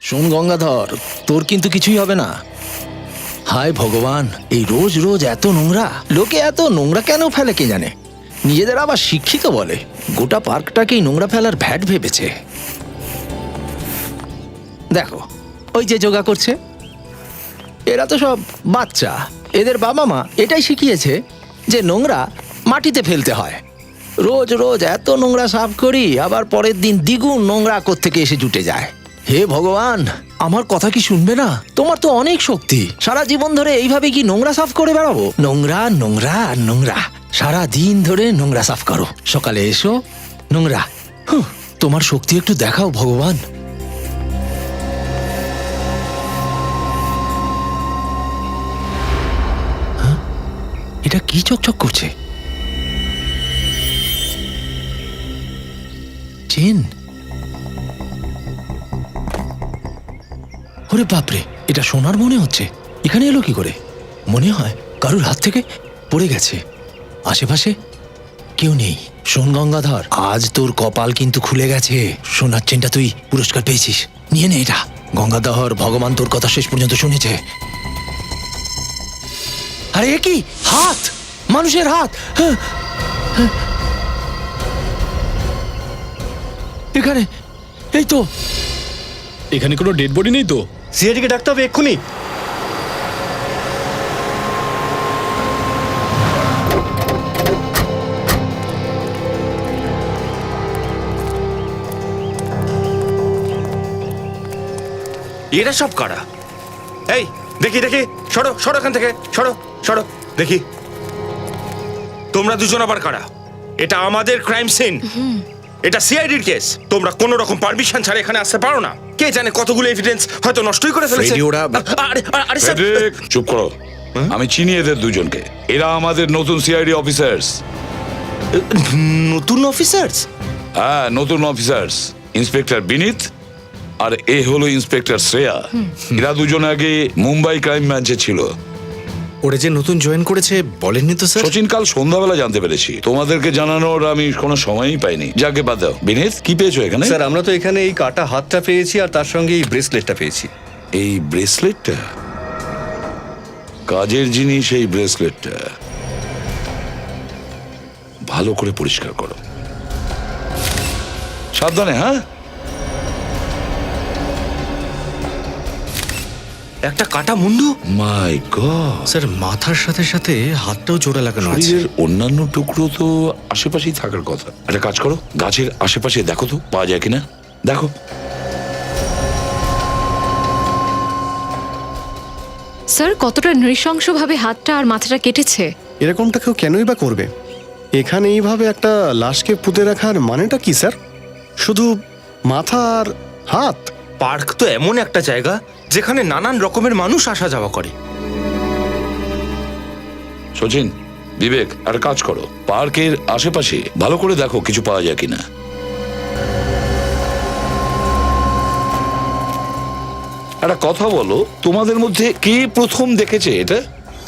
শোন গঙ্গাধর, তোর কিন্তু কিছুই হবে না। হায় ভগবান, এই রোজ রোজ এত নোংরা, লোকে এত নোংরা কেন ফেলে কে জানে। নিজেদের আবার শিক্ষিত বলে, গোটা পার্কটাকেই নোংরা ফেলার ভ্যাট ভেবেছে। দেখো ওই যে যোগা করছে, এরা তো সব বাচ্চা। এদের বাবা মা এটাই শিখিয়েছে যে নোংরা মাটিতে ফেলতে হয়। রোজ রোজ এত নোংরা সাফ করি, আবার পরের দিন দ্বিগুণ নোংরা কোত্থেকে এসে জুটে যায়। হে ভগবান, আমার কথা কি শুনবে না? তোমার তো অনেক শক্তি, সারা জীবন ধরে এইভাবে কি নোংরা সাফ করে বেড়াবো? নোংরা নোংরা আর নোংরা, সারা দিন ধরে নোংরা সাফ করো, সকালে এসো নোংরা। তোমার শক্তি একটু দেখাও ভগবান। এটা কি চকচক করছে? চেন? ওরে বাপরে, এটা সোনার মনে হচ্ছে। এখানে এলো কি করে? মনে হয় কারুর হাত থেকে পড়ে গেছে। আশেপাশে কেউ নেই। শোন গঙ্গাধর, আজ তোর কপাল কিন্তু খুলে গেছে। সোনার চেনটা তুই পুরস্কার পেয়েছিস, নিয়ে নে এটা। গঙ্গাধর, ভগবান তোর কথা শেষ পর্যন্ত শুনেছে। আরে এ কি? হাত, মানুষের হাত। এখানে, এই তো। এখানে কোনো ডেড বডি নেই তো? সিআইডিকে ডাকতে হবে এক্ষুনি। এরা সব কারা? এই দেখি দেখি, সরো সরো এখান থেকে, সরো সরো দেখি। তোমরা দুজন আবার কারা? এটা আমাদের ক্রাইম সিন, এটা সিআইডির কেস। তোমরা কোনো রকম পারমিশন ছাড়া এখানে আসতে পারো না। কে জানে কতগুলো এভিডেন্স হয়তো নষ্টই করে ফেলেছে। আরে স্যার, চুপ করো। আমি চিনি এদের দুজনকে। এরা আমাদের নতুন সিআইডি অফিসার্স। নতুন অফিসার্স? হ্যাঁ, নতুন অফিসার্স। ইন্সপেক্টর বিনীত আর এ হলো ইন্সপেক্টর শ্রেয়া। এরা দুজন আগে মুম্বাই ক্রাইম ব্রাঞ্চে ছিল। ওরা যে নতুন জয়েন করেছে বলেননি তো স্যার? সচিন কাল সন্ধ্যাবেলা জানতে পেরেছি, তোমাদেরকে জানানোর আমি কোনো সময়ই পাইনি। যাকে বাদ দাও। বিনীত, কি পেয়েছো এখানে? স্যার আমরা তো এখানে এই কাটা হাতটা পেয়েছি আর তার সঙ্গে এই ব্রেসলেটটা পেয়েছি। এই ব্রেসলেটটা কাজের জিনিস। এই ব্রেসলেটটা ভালো করে পরিষ্কার করো, সাবধানে। হ্যাঁ, একটা কাটা মুন্ডু। মাই গড। স্যার মাথার সাথে সাথে হাতটাও জোড়া লাগানো আছে। শরীরের অন্যান্য টুকরো তো আশেপাশেই থাকার কথা। একটা কাজ করো, গাছের আশেপাশে দেখো তো পাওয়া যায় কিনা। দেখো। স্যার, কতটা নৃশংসভাবে হাতটা আর মাথাটা কেটেছে। এরকমটা কেউ কেনই বা করবে? এখানে এইভাবে একটা লাশকে পুঁতে রাখার মানেটা কি স্যার? শুধু মাথা আর হাত? পার্ক তো এমন একটা জায়গা যেখানে নানান রকমের মানুষ আসা যাওয়া করে। সচিন, বিবেক, একটা কাজ করো, পার্কের আশেপাশে ভালো করে দেখো কিছু পাওয়া যায় কিনা। একটা কথা বলো, তোমাদের মধ্যে কে প্রথম দেখেছে এটা?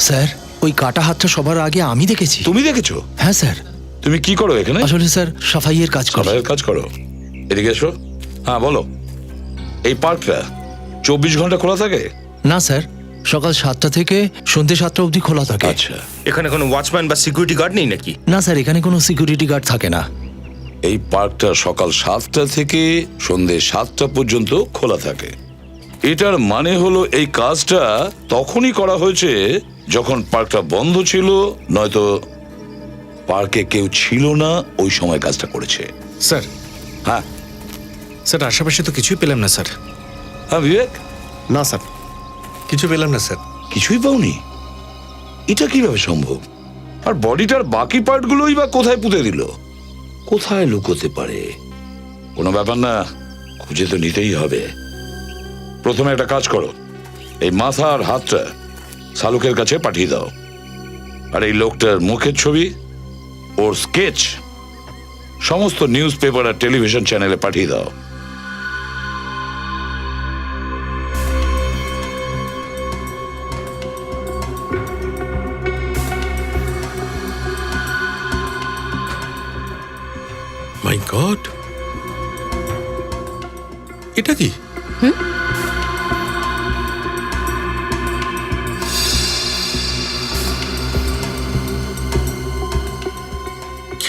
স্যার, ওই কাটা হাতটা সবার আগে আমি দেখেছি। তুমি দেখেছো? হ্যাঁ স্যার। তুমি কি করো এখানে? আসলে স্যার সাফাইয়ের কাজ করি। সবাইয়ের কাজ করো। এদিকে এসো। হ্যাঁ বলো, এই পার্কটা 24 ঘন্টা খোলা থাকে? না স্যার, সকাল 7টা থেকে সন্ধ্যে 7টা অবধি খোলা থাকে। আচ্ছা, এখানে কোনো ওয়াচম্যান বা সিকিউরিটি গার্ড নেই নাকি? না স্যার, এখানে কোনো সিকিউরিটি গার্ড থাকে না। এই পার্কটা সকাল 7টা থেকে সন্ধ্যে 7টা পর্যন্ত খোলা থাকে। এটার মানে হলো এই কাজটা তখনই করা হয়েছে যখন পার্কটা বন্ধ ছিল, নয়তো পার্কে কেউ ছিল না ওই সময় কাজটা করেছে। স্যার, হ্যাঁ স্যার আশেপাশে তো কিছুই পেলাম না স্যার। হ্যাঁ বিবেক? না স্যার, কিছু পেলাম না স্যার। কিছুই পাওনি? এটা কিভাবে সম্ভব? আর বডিটার বাকি পার্টগুলোই বা কোথায় পুঁতে দিল? কোথায় লুকোতে পারে? কোনো ব্যাপার না, খুঁজে তো নিতেই হবে। প্রথমে একটা কাজ করো, এই মাথা আর হাতটা শালুকের কাছে পাঠিয়ে দাও। আর এই লোকটার মুখের ছবি, ওর স্কেচ সমস্ত নিউজ পেপার আর টেলিভিশন চ্যানেলে পাঠিয়ে দাও। মাই গড, এটা কি?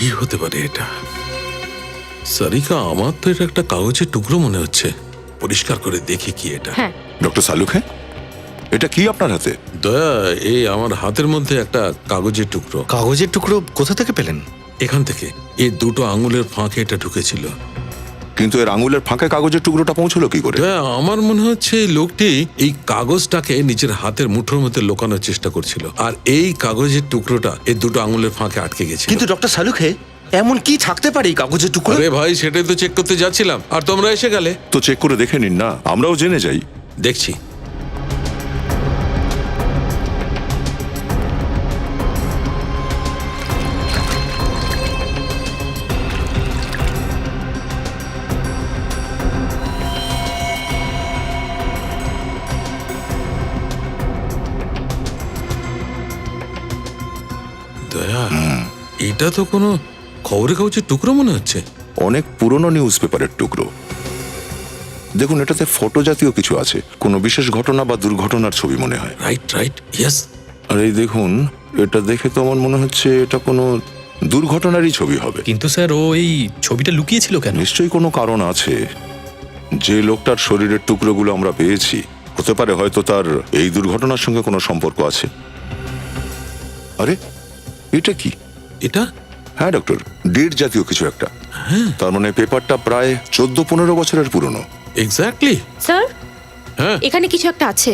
কি হতে পারে এটা? সারিকা, আমার তো এটা একটা কাগজের টুকরো মনে হচ্ছে। পরিষ্কার করে দেখি কি এটা। হ্যাঁ, ডক্টর সালুখে, এটা কি আপনার হাতে? দয়া, এই আমার হাতের মধ্যে একটা কাগজের টুকরো। কাগজের টুকরো কোথা থেকে পেলেন? এখান থেকে এই দুটো আঙুলের ফাঁকে এটা ঢুকেছিল। কিন্তু এর আঙুলের ফাঁকে কাগজের টুকরোটা পৌঁছলো কি করে? দয়া, আমার মনে হচ্ছে এই লোকটি এই কাগজটাকে নিজের হাতের মুঠোর মধ্যে লুকানোর চেষ্টা করছিল, আর এই কাগজের টুকরোটা এই দুটো আঙুলের ফাঁকে আটকে গেছে। কিন্তু ডক্টর সালুখে, এমন কি থাকতে পারে এই কাগজের টুকরো? আরে ভাই, সেটাই তো চেক করতে যাচ্ছিলাম, আর তোমরা এসে গেলে। তো চেক করে দেখে নিন না, আমরাও জেনে যাই। দেখছি। দয়া, এটা তো কোনো খবরের কাগজের টুকরো মনে হচ্ছে। অনেক পুরনো নিউজ পেপারের টুকরো। দেখুন, এটাতে ফটো জাতীয় কিছু আছে, কোনো বিশেষ ঘটনা বা দুর্ঘটনার ছবি মনে হয়। Right right, yes. আর এই দেখুন, এটা দেখে তো আমার মনে হচ্ছে এটা কোনো দুর্ঘটনারই ছবি হবে। কিন্তু স্যার, ও এই ছবিটা লুকিয়েছিল কেন? নিশ্চয়ই কোনো কারণ আছে। যে লোকটার শরীরের টুকরোগুলো আমরা পেয়েছি, হতে পারে হয়তো তার এই দুর্ঘটনার সঙ্গে কোনো সম্পর্ক আছে। আরে, এটা কি? এটা? হ্যাঁ ডক্টর, ডেট জাতীয় কিছু একটা। তার মানে পেপারটা প্রায় 14-15 বছরের পুরনো। এক্স্যাক্টলি। স্যার, হ্যাঁ, এখানে কিছু একটা আছে।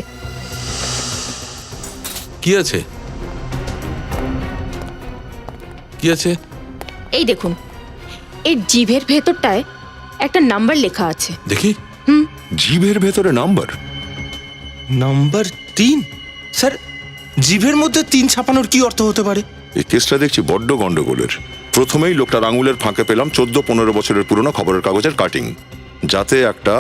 কি আছে? কি আছে? এই দেখুন, এই জিভের ভেতরটায় একটা নাম্বার লেখা আছে। দেখি। জিভের ভেতরে নাম্বার? নাম্বার 3? স্যার, জিভের মধ্যে 3 ছাপানোর কি অর্থ হতে পারে? এই কেসটা দেখছি বড্ড গন্ডগোলের। প্রথমেই লোকটার আঙুলের ফাঁকে পেলাম 14-15 বছরের পুরনো খবরের কাগজের কাটিং, যাতে একটা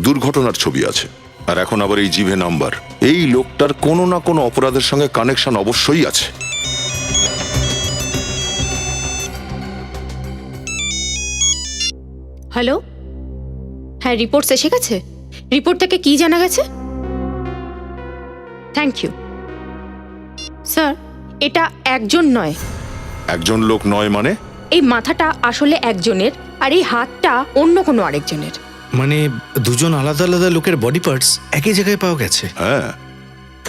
দুর্ঘটনার ছবি আছে। আর এখন আবার এই জিভে নাম্বার। এই লোকটার কোনো না কোনো অপরাধের সঙ্গে কানেকশন অবশ্যই আছে। হ্যালো, হ্যাঁ, রিপোর্ট এসে গেছে? রিপোর্ট থেকে কি জানা গেছে? Thank you sir. এটা একজন নয়। একজন লোক নয় মানে? এই মাথাটা আসলে একজনের, আর এই হাতটা অন্য কোনো আরেকজনের। মানে দুজন আলাদা আলাদা লোকের বডি পার্টস একই জায়গায় পাওয়া গেছে? হ্যাঁ,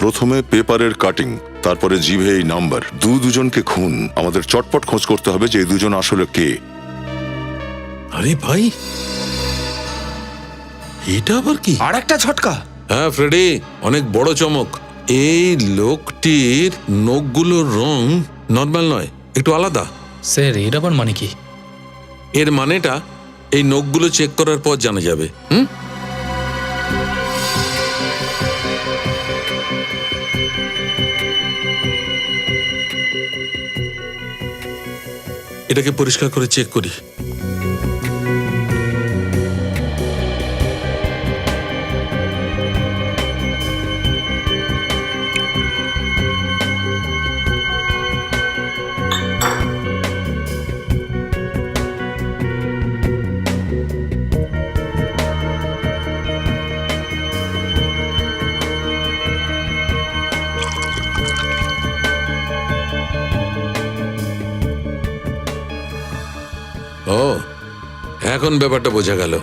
প্রথমে পেপারের কাটিং, তারপরে জিভে এই নাম্বার। দুজনকে খুন। আমাদের চটপট খোঁজ করতে হবে যে এই দুজন আসলে কে। আরে ভাই, এটা আবার কি? আর একটা ঝটকা। হ্যাঁ ফ্রেডি, অনেক বড় চমক। এই লোকটির নখগুলোর রং নর্মাল নয়, একটু আলাদা। স্যার, এর আবার মানে কি? এর মানেটা এই নখগুলো চেক করার পর জানা যাবে। এটাকে পরিষ্কার করে চেক করি। ও, এখন ব্যাপারটা বোঝা গেল।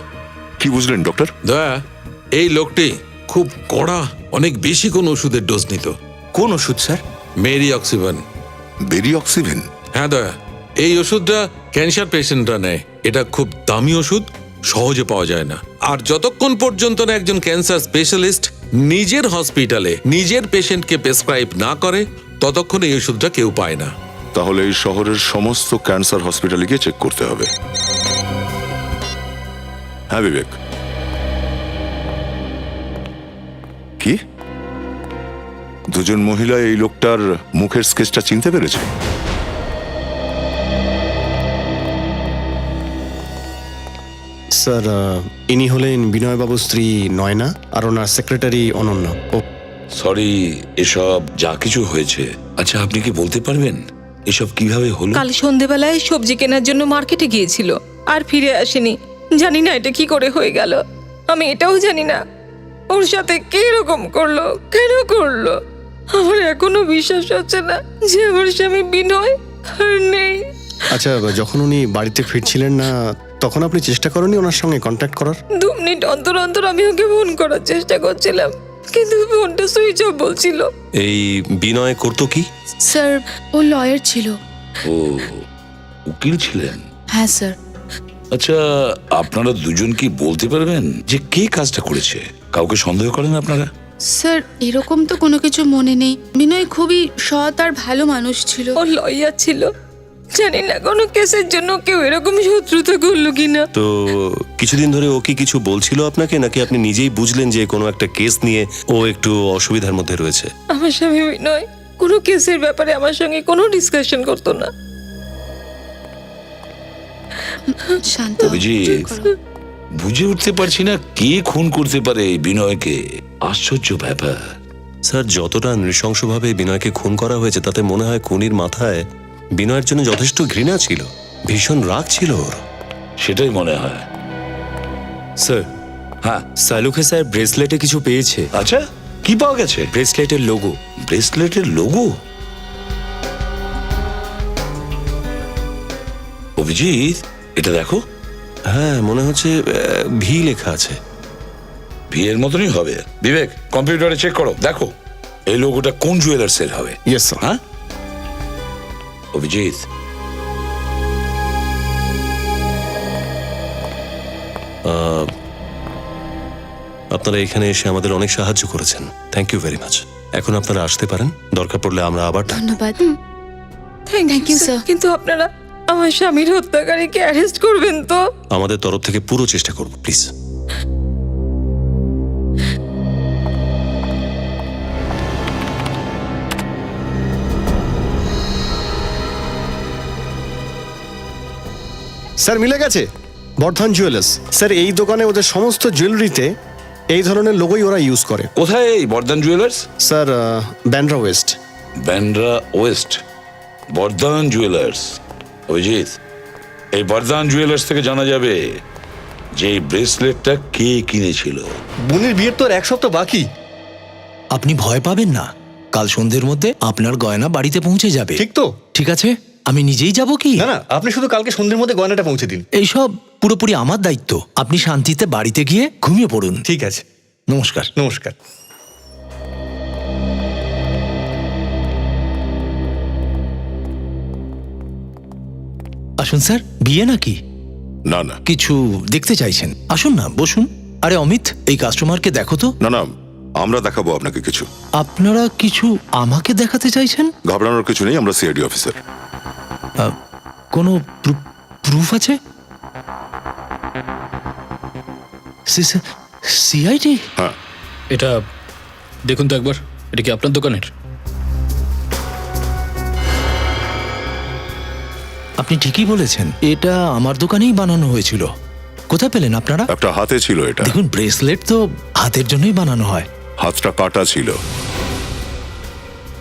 কি বুঝলেন ডক্টর? দয়া, এই লোকটি খুব কড়া, অনেক বেশি কোন ওষুধের ডোজ নিত। কোন ওষুধ স্যার? মেরি অক্সিভেন। বেরি অক্সিভেন? হ্যাঁ দয়া, এই ওষুধটা ক্যান্সার পেশেন্টরা নেয়। এটা খুব দামি ওষুধ, সহজে পাওয়া যায় না। আর যতক্ষণ পর্যন্ত না একজন ক্যান্সার স্পেশালিস্ট নিজের হসপিটালে নিজের পেশেন্টকে প্রেসক্রাইব না করে, ততক্ষণ এই ওষুধটা কেউ পায় না। তাহলে এই শহরের সমস্ত ক্যান্সার হসপিটালে গিয়ে চেক করতে হবে। হ্যাঁ বিবেক। কি? দুজন মহিলা এই লোকটার মুখের স্কেচটা চিনতে পেরেছে? স্যার, ইনি হলেন বিনয়বাবুর স্ত্রী নয়না, আর ওনার সেক্রেটারি অনন্যা। ও সরি, এসব যা কিছু হয়েছে। আচ্ছা, আপনি কি বলতে পারবেন এসব কিভাবে হলো? কাল সন্ধেবেলায় সবজি কেনার জন্য মার্কেটে গিয়েছিল, আর ফিরে আসেনি। জানি না এটা কি করে হয়ে গেল। আমি এটাও জানি না ওর সাথে কে এরকম করলো, কেন করলো। আমার এখনো বিশ্বাস হচ্ছে না যে আমার স্বামী বিনয় আর নেই। আচ্ছা, যখন উনি বাড়িতে ফিরছিলেন না তখন আপনি চেষ্টা করেননি ওনার সঙ্গে কন্ট্যাক্ট করার? 2 মিনিট অন্তর অন্তর আমি ওকে ফোন করার চেষ্টা করছিলাম, কিন্তু ফোনটা সুইচ অফ বলছিল। এই বিনয় করতো কি? স্যার ও লয়ার ছিল। ও উকিল ছিলেন? হ্যাঁ স্যার। আচ্ছা, আপনারা দুজন কি বলতে পারবেন যে কে কাজটা করেছে? কাউকে সন্দেহ করেন আপনারা? স্যার এরকম তো কোনো কিছু মনে নেই। বিনয় খুবই সৎ আর ভালো মানুষ ছিল। ও লয়ার ছিল, জানি না কোনো কেসের জন্য কেউ এরকম শত্রুতা করলো কিনা। তো কিছুদিন ধরে ও কি কিছু বলছিল আপনাকে, নাকি আপনি নিজেই বুঝলেন যে কোনো একটা কেস নিয়ে ও একটু অসুবিধার মধ্যে রয়েছে? আমার স্বামী বিনয় কোনো কেসের ব্যাপারে আমার সঙ্গে কোনো ডিসকাশন করতো না। শান্ত অভিজিৎ, বুঝে উঠতে পারছি না কে খুন করতে পারে এই বিনয়কে। আশ্চর্য ব্যাপার। স্যার, যতটা নৃশংসভাবে বিনয়কে খুন করা হয়েছে তাতে মনে হয় খুনির মাথায় বিনয়ের জন্য যথেষ্ট ঘৃণা ছিল, ভীষণ রাগ ছিল ওর। সেটাই মনে হয়। স্যার, হ্যাঁ সালুখে স্যার ব্রেসলেটে কিছু পেয়েছে। আচ্ছা, কি পাওয়া গেছে? ব্রেসলেটের লোগো। ব্রেসলেটের লোগো? অভিজিৎ, এটা দেখো। হ্যাঁ, মনে হচ্ছে ভি লেখা আছে। বিয়ের মতনই হবে। বিবেক, কম্পিউটারে চেক করো, দেখো এই লোগোটা কোন জুয়েলার্সের হবে। Yes sir. হ্যাঁ অভিজিৎ, আপনারা এখানে এসে আমাদের অনেক সাহায্য করেছেন, থ্যাংক ইউ ভেরি মাচ। এখন আপনারা আসতে পারেন, দরকার পড়লে আমরা আবার ডাকবো। ধন্যবাদ। Thank you sir. কিন্তু আপনারা আমার স্বামীর হত্যাকারীকে অ্যারেস্ট করবেন তো? আমাদের তরফ থেকে পুরো চেষ্টা করব, প্লিজ। স্যার মিলে গেছে, বর্ধমান জুয়েলার্স। স্যার এই দোকানে ওদের সমস্ত জুয়েলারিতে এই ধরনের লোগোই ওরা ইউজ করে। কোথায় এই Vardhman jewellers? Sir Bandra west. Bandra west, Vardhman jewellers. Abhijit, এই বর্ধমান জুয়েলার্স থেকে জানা যাবে যে এই ব্রেসলেটটা কে কিনেছিল। বোনের বিয়ের তো আর 1 সপ্তাহ বাকি। আপনি ভয় পাবেন না, কাল সন্ধ্যের মধ্যে আপনার গয়না বাড়িতে পৌঁছে যাবে। ঠিক তো? ঠিক আছে, আমি নিজেই যাব কি? না না, আপনি শুধু কালকে সন্ধ্যের মধ্যে গয়নাটা পৌঁছে দিন। এইসব পুরোপুরি আমার দায়িত্ব। আপনি শান্তিতে বাড়িতে গিয়ে ঘুমিয়ে পড়ুন। ঠিক আছে, নমস্কার। নমস্কার। আসুন স্যার, বিয়ে নাকি না না কিছু দেখতে চাইছেন? আসুন না, বসুন। আরে অমিত, এই কাস্টমারকে দেখো তো। না না, আমরা দেখাবো আপনাকে কিছু। আপনারা কিছু আমাকে দেখাতে চাইছেন? ঘাবড়ানোর কিছু নেই, আমরা সিআইডি অফিসার। কোনো প্রুফ আছে? সিআইডি? হ্যাঁ, এটা দেখুন তো একবার, এটা কি আপনার দোকানের? আপনি ঠিকই বলেছেন, এটা আমার দোকানেই বানানো হয়েছিল। কোথায় পেলেন আপনারা? একটা হাতে ছিল এটা। দেখুন, ব্রেসলেট তো হাতের জন্যই বানানো হয়। হাতটা কাটা ছিল।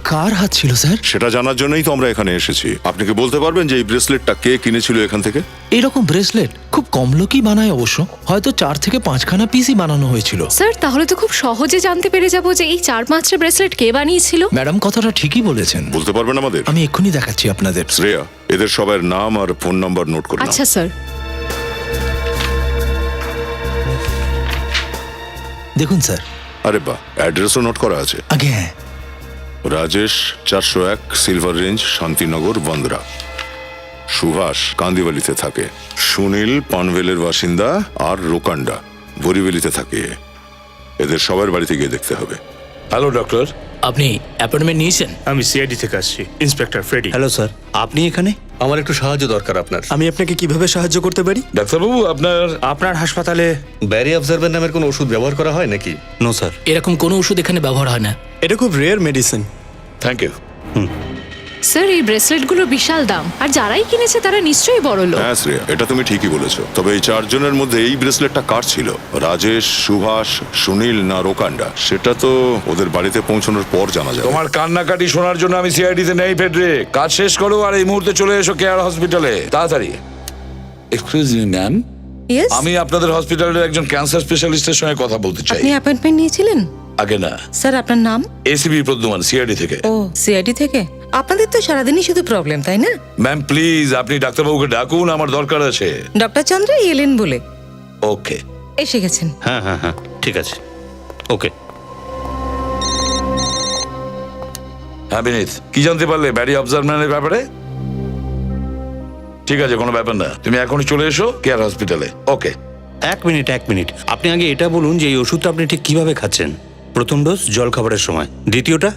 কার হাত ছিল স্যার? সেটা জানার জন্যই তো আমরা এখানে এসেছি। আপনি কি বলতে পারবেন যে এই ব্রেসলেটটা কে কিনেছিল এখান থেকে? এরকম ব্রেসলেট খুব কম লোকই বানায় অবশ্য, হয়তো 4 থেকে 5খানা পিসই বানানো হয়েছিল। স্যার তাহলে তো খুব সহজে জানতে পেরে যাবো যে এই 4-5টা ব্রেসলেট কে বানিয়েছিল। ম্যাডাম কথাটা ঠিকই বলেছেন। বলতে পারবেন আমাদের? আমি এক্ষুনি দেখাচ্ছি আপনাদের। শ্রেয়া, এদের সবার নাম আর ফোন নাম্বার নোট করে নাও। আচ্ছা স্যার। দেখুন স্যার। আরে বাহ, অ্যাড্রেসও নোট করা আছে। আগে হ্যাঁ। Rajesh 401 silver range, Shantinagar, Bandra. সুভাষ কান্দিবালিতে থাকে। সুনীল পানভেলের বাসিন্দা আর রোকান্ডা বরিবেলিতে থাকে। এদের সবার বাড়িতে গিয়ে দেখতে হবে। Hello doctor. আপনি অ্যাপয়েন্টমেন্ট নিয়েছেন? আমি সিআইডি থেকে আসছি, ইন্সপেক্টর ফ্রেডি। হ্যালো স্যার, আপনি এখানে? আমার একটু সাহায্য দরকার আপনার। আমি আপনাকে কিভাবে সাহায্য করতে পারি? ডাক্তারবাবু, আপনার হাসপাতালে ব্যারি অবজারভার নামের কোনো ওষুধ ব্যবহার করা হয় নাকি? নো স্যার, এরকম কোনো ওষুধ এখানে ব্যবহার হয় না। এটা খুব rare medicine. Thank you. Sir এই ব্রেসলেটগুলোর বিশাল দাম, আর যারাই কিনেছে তারা নিশ্চয়ই বড় লোক। হ্যাঁ শ্রেয়া, এটা তুমি ঠিকই বলেছো। তবে এই 4 জনের মধ্যে এই ব্রেসলেটটা কার ছিল? রাজেশ, সুভাষ, সুনীল না রোকান্ডা? সেটা তো ওদের বাড়িতে পৌঁছানোর পর জানা যাবে। তোমার কান্নাকাটি শোনার জন্য আমি সিআইডিতে নেই ফেডরে। কাজ শেষ করো আর এই মুহূর্তে চলে এসো কেয়ার হসপিটালে, তাড়াতাড়ি। এক্সকিউজ মি ম্যাম, ইয়েস, আমি আপনাদের হসপিটালের একজন ক্যান্সার স্পেশালিস্টের সঙ্গে কথা বলতে চাই। আপনি অ্যাপয়েন্টমেন্ট নিয়েছিলেন? আগে না। স্যার আপনার নাম? এসিবি প্রদ্যুমান, সিআইডি থেকে। ও সিআইডি থেকে। আপনাদের তো সারাদিনই শুধু প্রবলেম, তাই না? ম্যাম প্লিজ আপনি ডাক্তারবাবুকে ডাকুন, আমার দরকার আছে। ডক্টর চন্দ্র এলেন বলে ওকে। এসে গেছেন। হ্যাঁ হ্যাঁ হ্যাঁ, ঠিক আছে, ওকে। হ্যাঁ বিনীত, কি জানতে পারলে ব্যারি অবজারভমেন্টের ব্যাপারে? ঠিক আছে, কোনো ব্যাপার না, তুমি এখনই চলে এসো কেয়ার হসপিটালে। ওকে। এক মিনিট, আপনি আগে এটা বলুন যে এই ওষুধটা আপনি ঠিক কিভাবে খাচ্ছেন। প্রথম ডোজ জল খাবারের সময়, দ্বিতীয়টা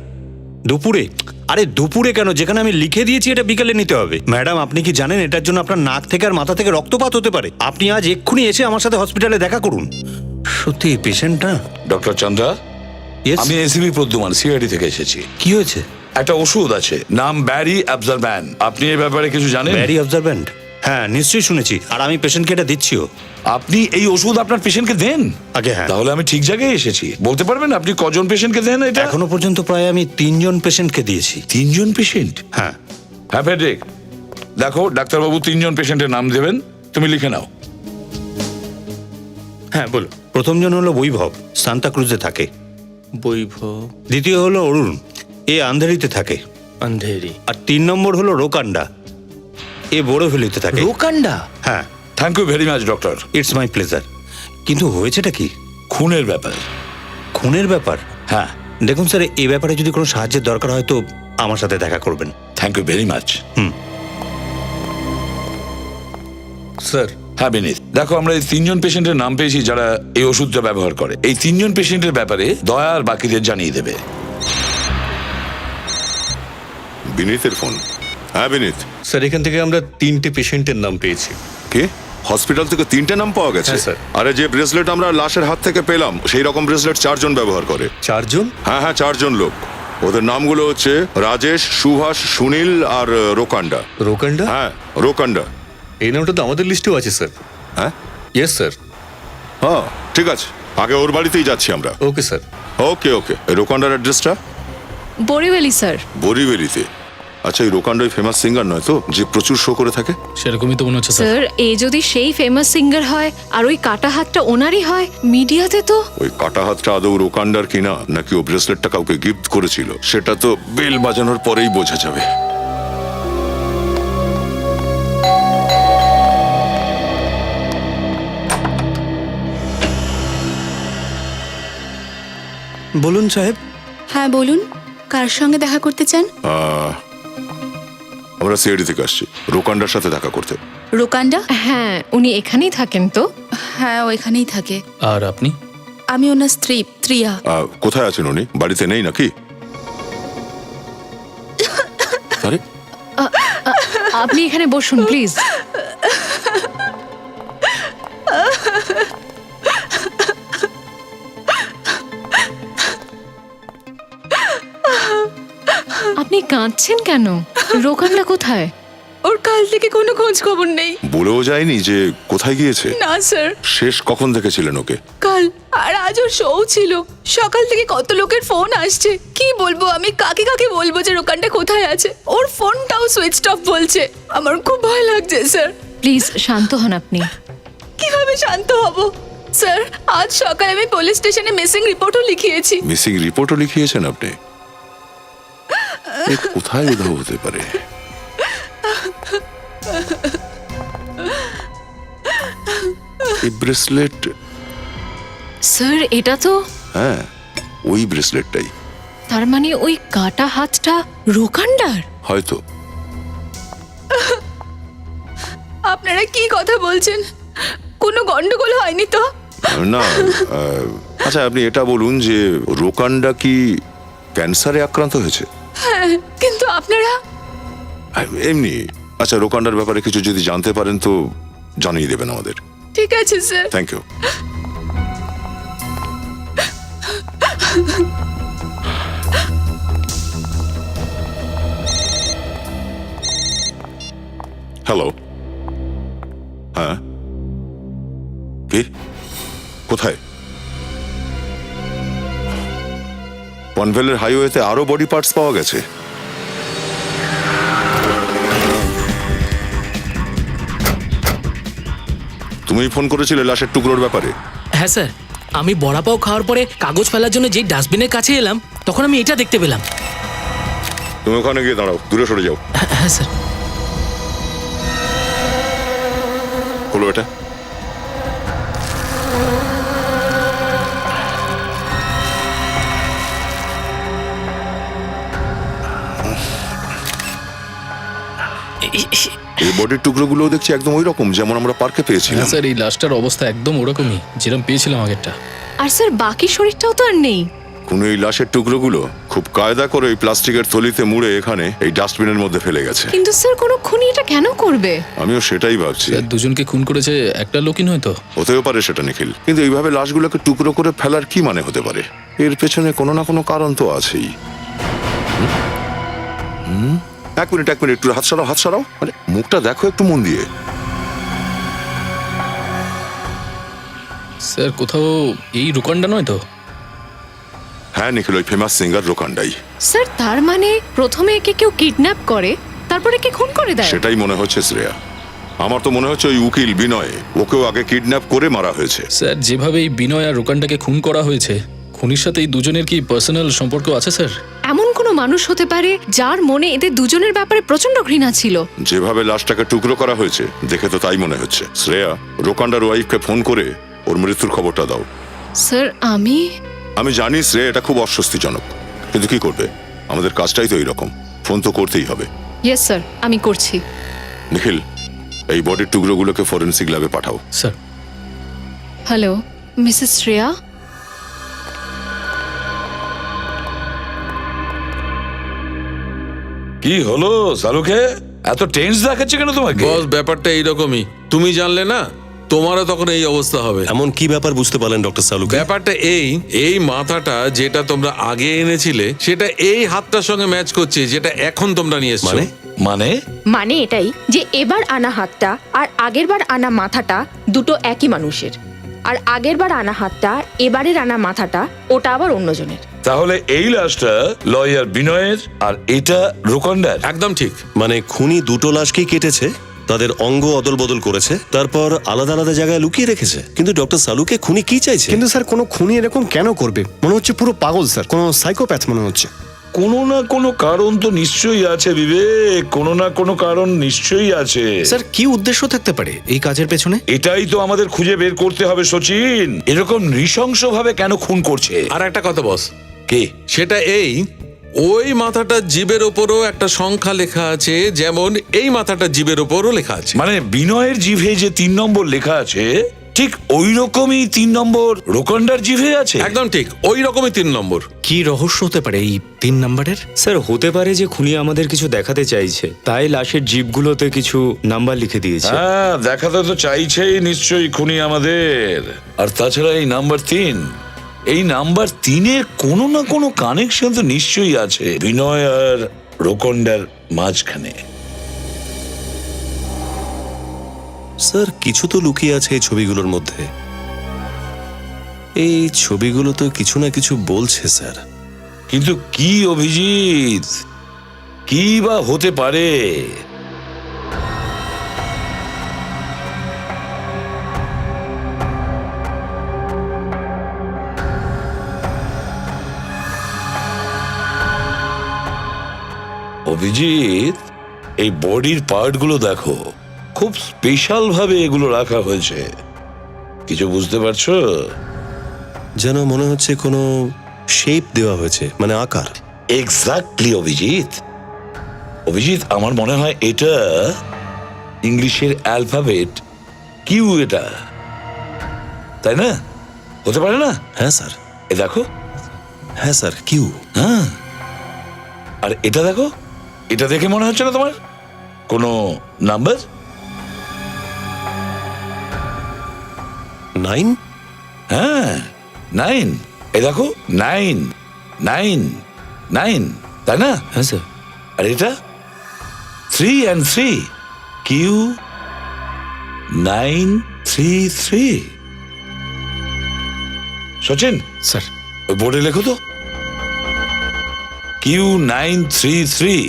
দুপুরে। আরে দুপুরে কেন, যেখানে আমি লিখে দিয়েছি এটা বিকেলে নিতে হবে। ম্যাডাম আপনি কি জানেন এটার জন্য আপনার নাক থেকে আর মাথা থেকে রক্তপাত হতে পারে? আপনি আজ এক্ষুনি এসে আমার সাথে হসপিটালে দেখা করুন। সত্যি পেশেন্ট না? ডক্টর চন্দ্রা, আমি এসিবি প্রদ্যুমান, সিআইডি থেকে এসেছি। কি হয়েছে? একটা ওষুধ আছে, নাম ব্যারি অবজারভ্যান্ট। আপনি এই ব্যাপারে কিছু জানেন? ব্যারি অবজারভ্যান্ট? হ্যাঁ নিশ্চয়ই শুনেছি, আর আমি পেশেন্টকে এটা দিচ্ছিও। আপনি এই ওষুধ আপনার পেশেন্টকে দেন? আগে হ্যাঁ। তাহলে আমি ঠিক জায়গায় এসেছি। বলতে পারবেন আপনি কজন পেশেন্টকে দেন এটা? এখনো পর্যন্ত প্রায় আমি 3 জন পেশেন্টকে দিয়েছি। 3 জন পেশেন্ট? হ্যাঁ। হ্যাঁ ফেডরিক, দেখো ডাক্তারবাবু 3 জন পেশেন্টের নাম দেবেন, তুমি লিখে নাও। হ্যাঁ বলো। প্রথম জন হলো বৈভব, সান্তাক্রুজে থাকে। বৈভব দ্বিতীয় হলো অরুণ, এ আন্ধেরিতে থাকে। আন্ধেরি। আর 3 নম্বর হলো রোকান্ডা, এ বোরোভ্যালিতে থাকে। রোকান্ডা? হ্যাঁ। Thank you very much doctor. It's my pleasure. কিন্তু হয়েছেটা কি? খুনের ব্যাপার। খুনের ব্যাপার? হ্যাঁ। দেখুন স্যার, এই ব্যাপারে যদি কোনো সাহায্যের দরকার হয় তো আমার সাথে দেখা করবেন। Thank you very much. Sir. হ্যাঁ বিনীত, দেখো আমরা এই 3 জন পেশেন্টের নাম পেয়েছি যারা এই ওষুধটা ব্যবহার করে। এই 3 জন পেশেন্টের ব্যাপারে দয়া আর বাকিদের জানিয়ে দেবে। বিনীতের ফোন। হ্যাঁ বিনীত। স্যার এখান থেকে আমরা 3টে পেশেন্টের নাম পেয়েছি। কে? হসপিটাল থেকে 3টে নাম পাওয়া গেছে? হ্যাঁ, স্যার। আরে যে ব্রেসলেট আমরা লাশের হাত থেকে পেলাম সেই রকম ব্রেসলেট 4 জন ব্যবহার করে। 4 জন? হ্যাঁ 4 জন লোক। ওদের নামগুলো হচ্ছে রাজেশ, সুভাষ, সুনীল আর রোকান্ডা। রোকান্ডা? হ্যাঁ রোকান্ডা। এই নামটা তো আমাদের লিস্টেও আছে স্যার। হ্যাঁ ইয়েস স্যার। হ্যাঁ ঠিক আছে, আগে ওর বাড়িতেই যাচ্ছি আমরা। Okay sir. ওকে ওকে। রোকান্ডার অ্যাড্রেসটা? বরিভ্যালি স্যার। বরিভ্যালিতে? আচ্ছা, এই রোকান্ডা ফেমাস সিঙ্গার নয় তো, যে প্রচুর শো করে থাকে? সেরকমই তো মনে হচ্ছে স্যার। স্যার এ যদি সেই ফেমাস সিঙ্গার হয় আর ওই কাটা হাতটা ওনারই হয়, মিডিয়াতে তো। ওই কাটা হাতটা আদৌ রোকান্ডার কিনা নাকি ও ব্রেসলেটটা কাউকে গিফট করেছিল সেটা তো বেল বাজানোর পরেই বোঝা যাবে। বলুন সাহেব। হ্যাঁ বলুন, কার সঙ্গে দেখা করতে চান? আমরা সিআইডি থেকে আসছি রোকান্ডার সাথে দেখা করতে। রোকান্ডা? হ্যাঁ উনি এখানেই থাকেন তো। হ্যাঁ ও এখানেই থাকে। আর আপনি? আমি ওনার স্ত্রী প্রিয়া। কোথায় আছেন উনি? বাড়িতে নেই নাকি? আরে আপনি এখানে বসুন প্লিজ। আপনি কাঁদছেন কেন? রোকান্ডা কোথায়? ওর কাল থেকে কোনো খোঁজ খবর নেই। বলেও যায়নি যে কোথায় গিয়েছে? না স্যার। শেষ কখন দেখেছিলেন ওকে? কাল। আর আজ ওর শো ছিল। সকাল থেকে কত লোকের ফোন আসছে, কি বলবো আমি, কাকে কাকে বলবো যে রোকান্ডা কোথায় আছে? ওর ফোনটাও সুইচ অফ বলছে। আমার খুব ভয় লাগছে স্যার। প্লিজ শান্ত হন আপনি। কিভাবে শান্ত হব স্যার? আজ সকালে আমি পুলিশ স্টেশনে মিসিং রিপোর্টও লিখিয়েছি। মিসিং রিপোর্টও লিখিয়েছেন আপনি? এ কোথায় উধাও হতে পারে? এই ব্রেসলেট। স্যার এটা তো। হ্যাঁ ওই ব্রেসলেটটাই। তার মানে ওই কাটা হাতটা রোকান্ডার? হয়তো। আপনারা কি কথা বলছেন? কোনো গন্ডগোল হয়নি তো? না। আচ্ছা আপনি এটা বলুন যে রোকান্ডা কি ক্যান্সারে আক্রান্ত হয়েছে? হ্যাঁ, কিন্তু আপনারা? এমনি। আচ্ছা রোকান্ডার ব্যাপারে কিছু যদি জানতে পারেন তো জানিয়ে দেবেন আমাদের। ঠিক আছে স্যার। Thank you. হ্যালো। হ্যাঁ কে? কোথায়? পনভেলের হাইওয়েতে আরো বডি পার্টস পাওয়া গেছে? তুমি ফোন করেছিলে লাশের টুকরোর ব্যাপারে? হ্যাঁ স্যার, আমি বড়া পাও খাওয়ার পরে কাগজ ফেলার জন্য যেই ডাস্টবিনের কাছে এলাম তখন আমি এটা দেখতে পেলাম। তুমি ওখানে গিয়ে দাঁড়াও, দূরে সরে যাও। হ্যাঁ স্যার। খোলো এটা। এই বডির টুকরোগুলো দেখছি একদম ওই রকম যেমন আমরা পার্কে পেয়েছিলাম। হ্যাঁ স্যার, এই লাশটার অবস্থা একদম ওরকমই যেরকম পেয়েছিলাম আগেরটা। আর স্যার বাকি শরীরটাও তো আর নেই। কোনো এই লাশের টুকরোগুলো খুব কায়দা করে ওই প্লাস্টিকের থলিতে মুড়ে এখানে এই ডাস্টবিনের মধ্যে ফেলে গেছে। কিন্তু স্যার কোনো খুনি এটা কেন করবে? আমিও সেটাই ভাবছি। স্যার, দুজনকে খুন করেছে একটা লোকই নয় তো? হতেও পারে সেটা নিখিল, কিন্তু এইভাবে লাশগুলোকে টুকরো করে ফেলার কি মানে হতে পারে? এর পেছনে কোনো না কোনো কারণ তো আছেই। এক মিনিট একটু হাত সরাও। আরে মুখটা দেখো একটু মন দিয়ে। স্যার, কোথাও এই রুকান্ডা নয় তো? হ্যাঁ নিখিল, ওই ফেমাস সিঙ্গার রোকান্ডাই। স্যার তার মানে প্রথমে একে কেউ কিডন্যাপ করে, তারপরে একে খুন করে দেয়? সেটাই মনে হচ্ছে শ্রেয়া। আমার তো মনে হচ্ছে ওই উকিল বিনয় ওকেও আগে কিডন্যাপ করে মারা হয়েছে। স্যার, যেভাবে এই বিনয় আর রুকান্ডাকে খুন করা হয়েছে, খুনির সাথে এই দুজনের কি পার্সোনাল সম্পর্ক আছে স্যার? এমন কোনো মানুষ হতে পারে যার মনে এদের দুজনের ব্যাপারে প্রচন্ড ঘৃণা ছিল। যেভাবে লাশটাকে টুকরো করা হয়েছে দেখে তো তাই মনে হচ্ছে। শ্রেয়া, রোকান্ডার ওয়াইফকে ফোন করে ওর মৃত্যুর খবরটা দাও। স্যার আমি জানি শ্রেয়া এটা খুব অস্বস্তিজনক, কিন্তু কি করবে, আমাদের কাজটাই তো এইরকম, ফোন তো করতেই হবে। ইয়েস স্যার, আমি করছি। নিখিল, এই বডির টুকরোগুলোকে ফরেন্সিক ল্যাবে পাঠাও। স্যার। Hello Mrs Shreya. কি হলো সালুকে, এত টেন্স দেখাচ্ছে কেন তোমাকে? বস, ব্যাপারটা এইরকমই, তুমি জানলে না তোমারও তখন এই অবস্থা হবে। এমন কি ব্যাপার বুঝতে পারলেন ডক্টর সালুকে? ব্যাপারটা এই মাথাটা যেটা তোমরা আগে এনেছিলে সেটা এই হাতটার সঙ্গে ম্যাচ করছে যেটা এখন তোমরা নিয়ে এসছো। মানে এটাই যে এবার আনা হাতটা আর আগেরবার আনা মাথাটা দুটো একই মানুষের, আর আগেরবার আনা হাতটা এবারের আনা মাথাটা ওটা আবার অন্যজনের। তাহলে এই লাশটা লয়ার বিনয়ের আর এটা রোকন্ডার? একদম ঠিক। মানে খুনি দুটো লাশকেই কেটেছে, তাদের অঙ্গ অদল বদল করেছে, তারপর আলাদা আলাদা জায়গায় লুকিয়ে রেখেছে। কিন্তু ডক্টর সালুকে খুনি কি চাইছে? কিন্তু স্যার কোনো খুনি এরকম কেন করবে? মনে হচ্ছে পুরো পাগল স্যার, কোনো সাইকোপ্যাথ মনে হচ্ছে। কোনো না কোনো কারণ তো নিশ্চয়ই আছে বিবেক, কোনো না কোনো কারণ নিশ্চয়ই আছে। স্যার কি উদ্দেশ্য থাকতে পারে এই কাজের পেছনে? এটাই তো আমাদের খুঁজে বের করতে হবে সচিন। এরকম নৃশংসভাবে কেন খুন করছে? আর একটা কথা বস, কে? সেটা ওই মাথাটার জিবের ওপরও একটা সংখ্যা লেখা আছে, যেমন এই মাথাটার জিবের ওপরও লেখা আছে। মানে বিনয়ের জিভে যে 3 নম্বর লেখা আছে ঠিক ওই রকমই 3 নম্বর রোকন্ডার জিভে আছে। একদম ঠিক, ওই রকমই 3 নম্বর। কি রহস্য হতে পারে এই 3 নাম্বারের? স্যার হতে পারে যে খুনি আমাদের কিছু দেখাতে চাইছে, তাই লাশের জিপগুলোতে কিছু নাম্বার লিখে দিয়েছে। হ্যাঁ, দেখাতে তো চাইছেই নিশ্চয়ই খুনি আমাদের। আর তাছাড়া এই নাম্বার 3, এই নাম্বার 3-এর কোনো না কোনো কানেকশন তো নিশ্চয়ই আছে বিনয় আর রোকন্ডার মাঝখানে। স্যার কিছু তো লুকিয়ে আছে এই ছবিগুলোর মধ্যে। এই ছবিগুলো তো কিছু না কিছু বলছে স্যার। কিন্তু কি অভিজিৎ, কি বা হতে পারে? অভিজিৎ, এই বডির পার্টগুলো দেখো, খুব স্পেশাল ভাবে এগুলো রাখা হয়েছে। কিছু বুঝতে পারছো? যেন মনে হচ্ছে কোনো শেপ দেওয়া হয়েছে, মানে আকার। এক্স্যাক্টলি অভিজিৎ। অভিজিৎ, আমার মনে হয় এটা ইংলিশের অ্যালফাবেট কিউ, এটা তাই না? হতে পারে না? হ্যাঁ স্যার। এ দেখো। হ্যাঁ স্যার, কিউ। হ্যাঁ, আর এটা দেখো, এটা দেখে মনে হচ্ছে না তোমার কোনো নাম্বার? 9? হ্যাঁ, 9। এ দেখো, 9, 9, 9, তাই না? হ্যাঁ স্যার। আর এটা 3 and 3, কিউ 933। সচিন স্যার ওই বোর্ডে লেখো তো কিউ 933।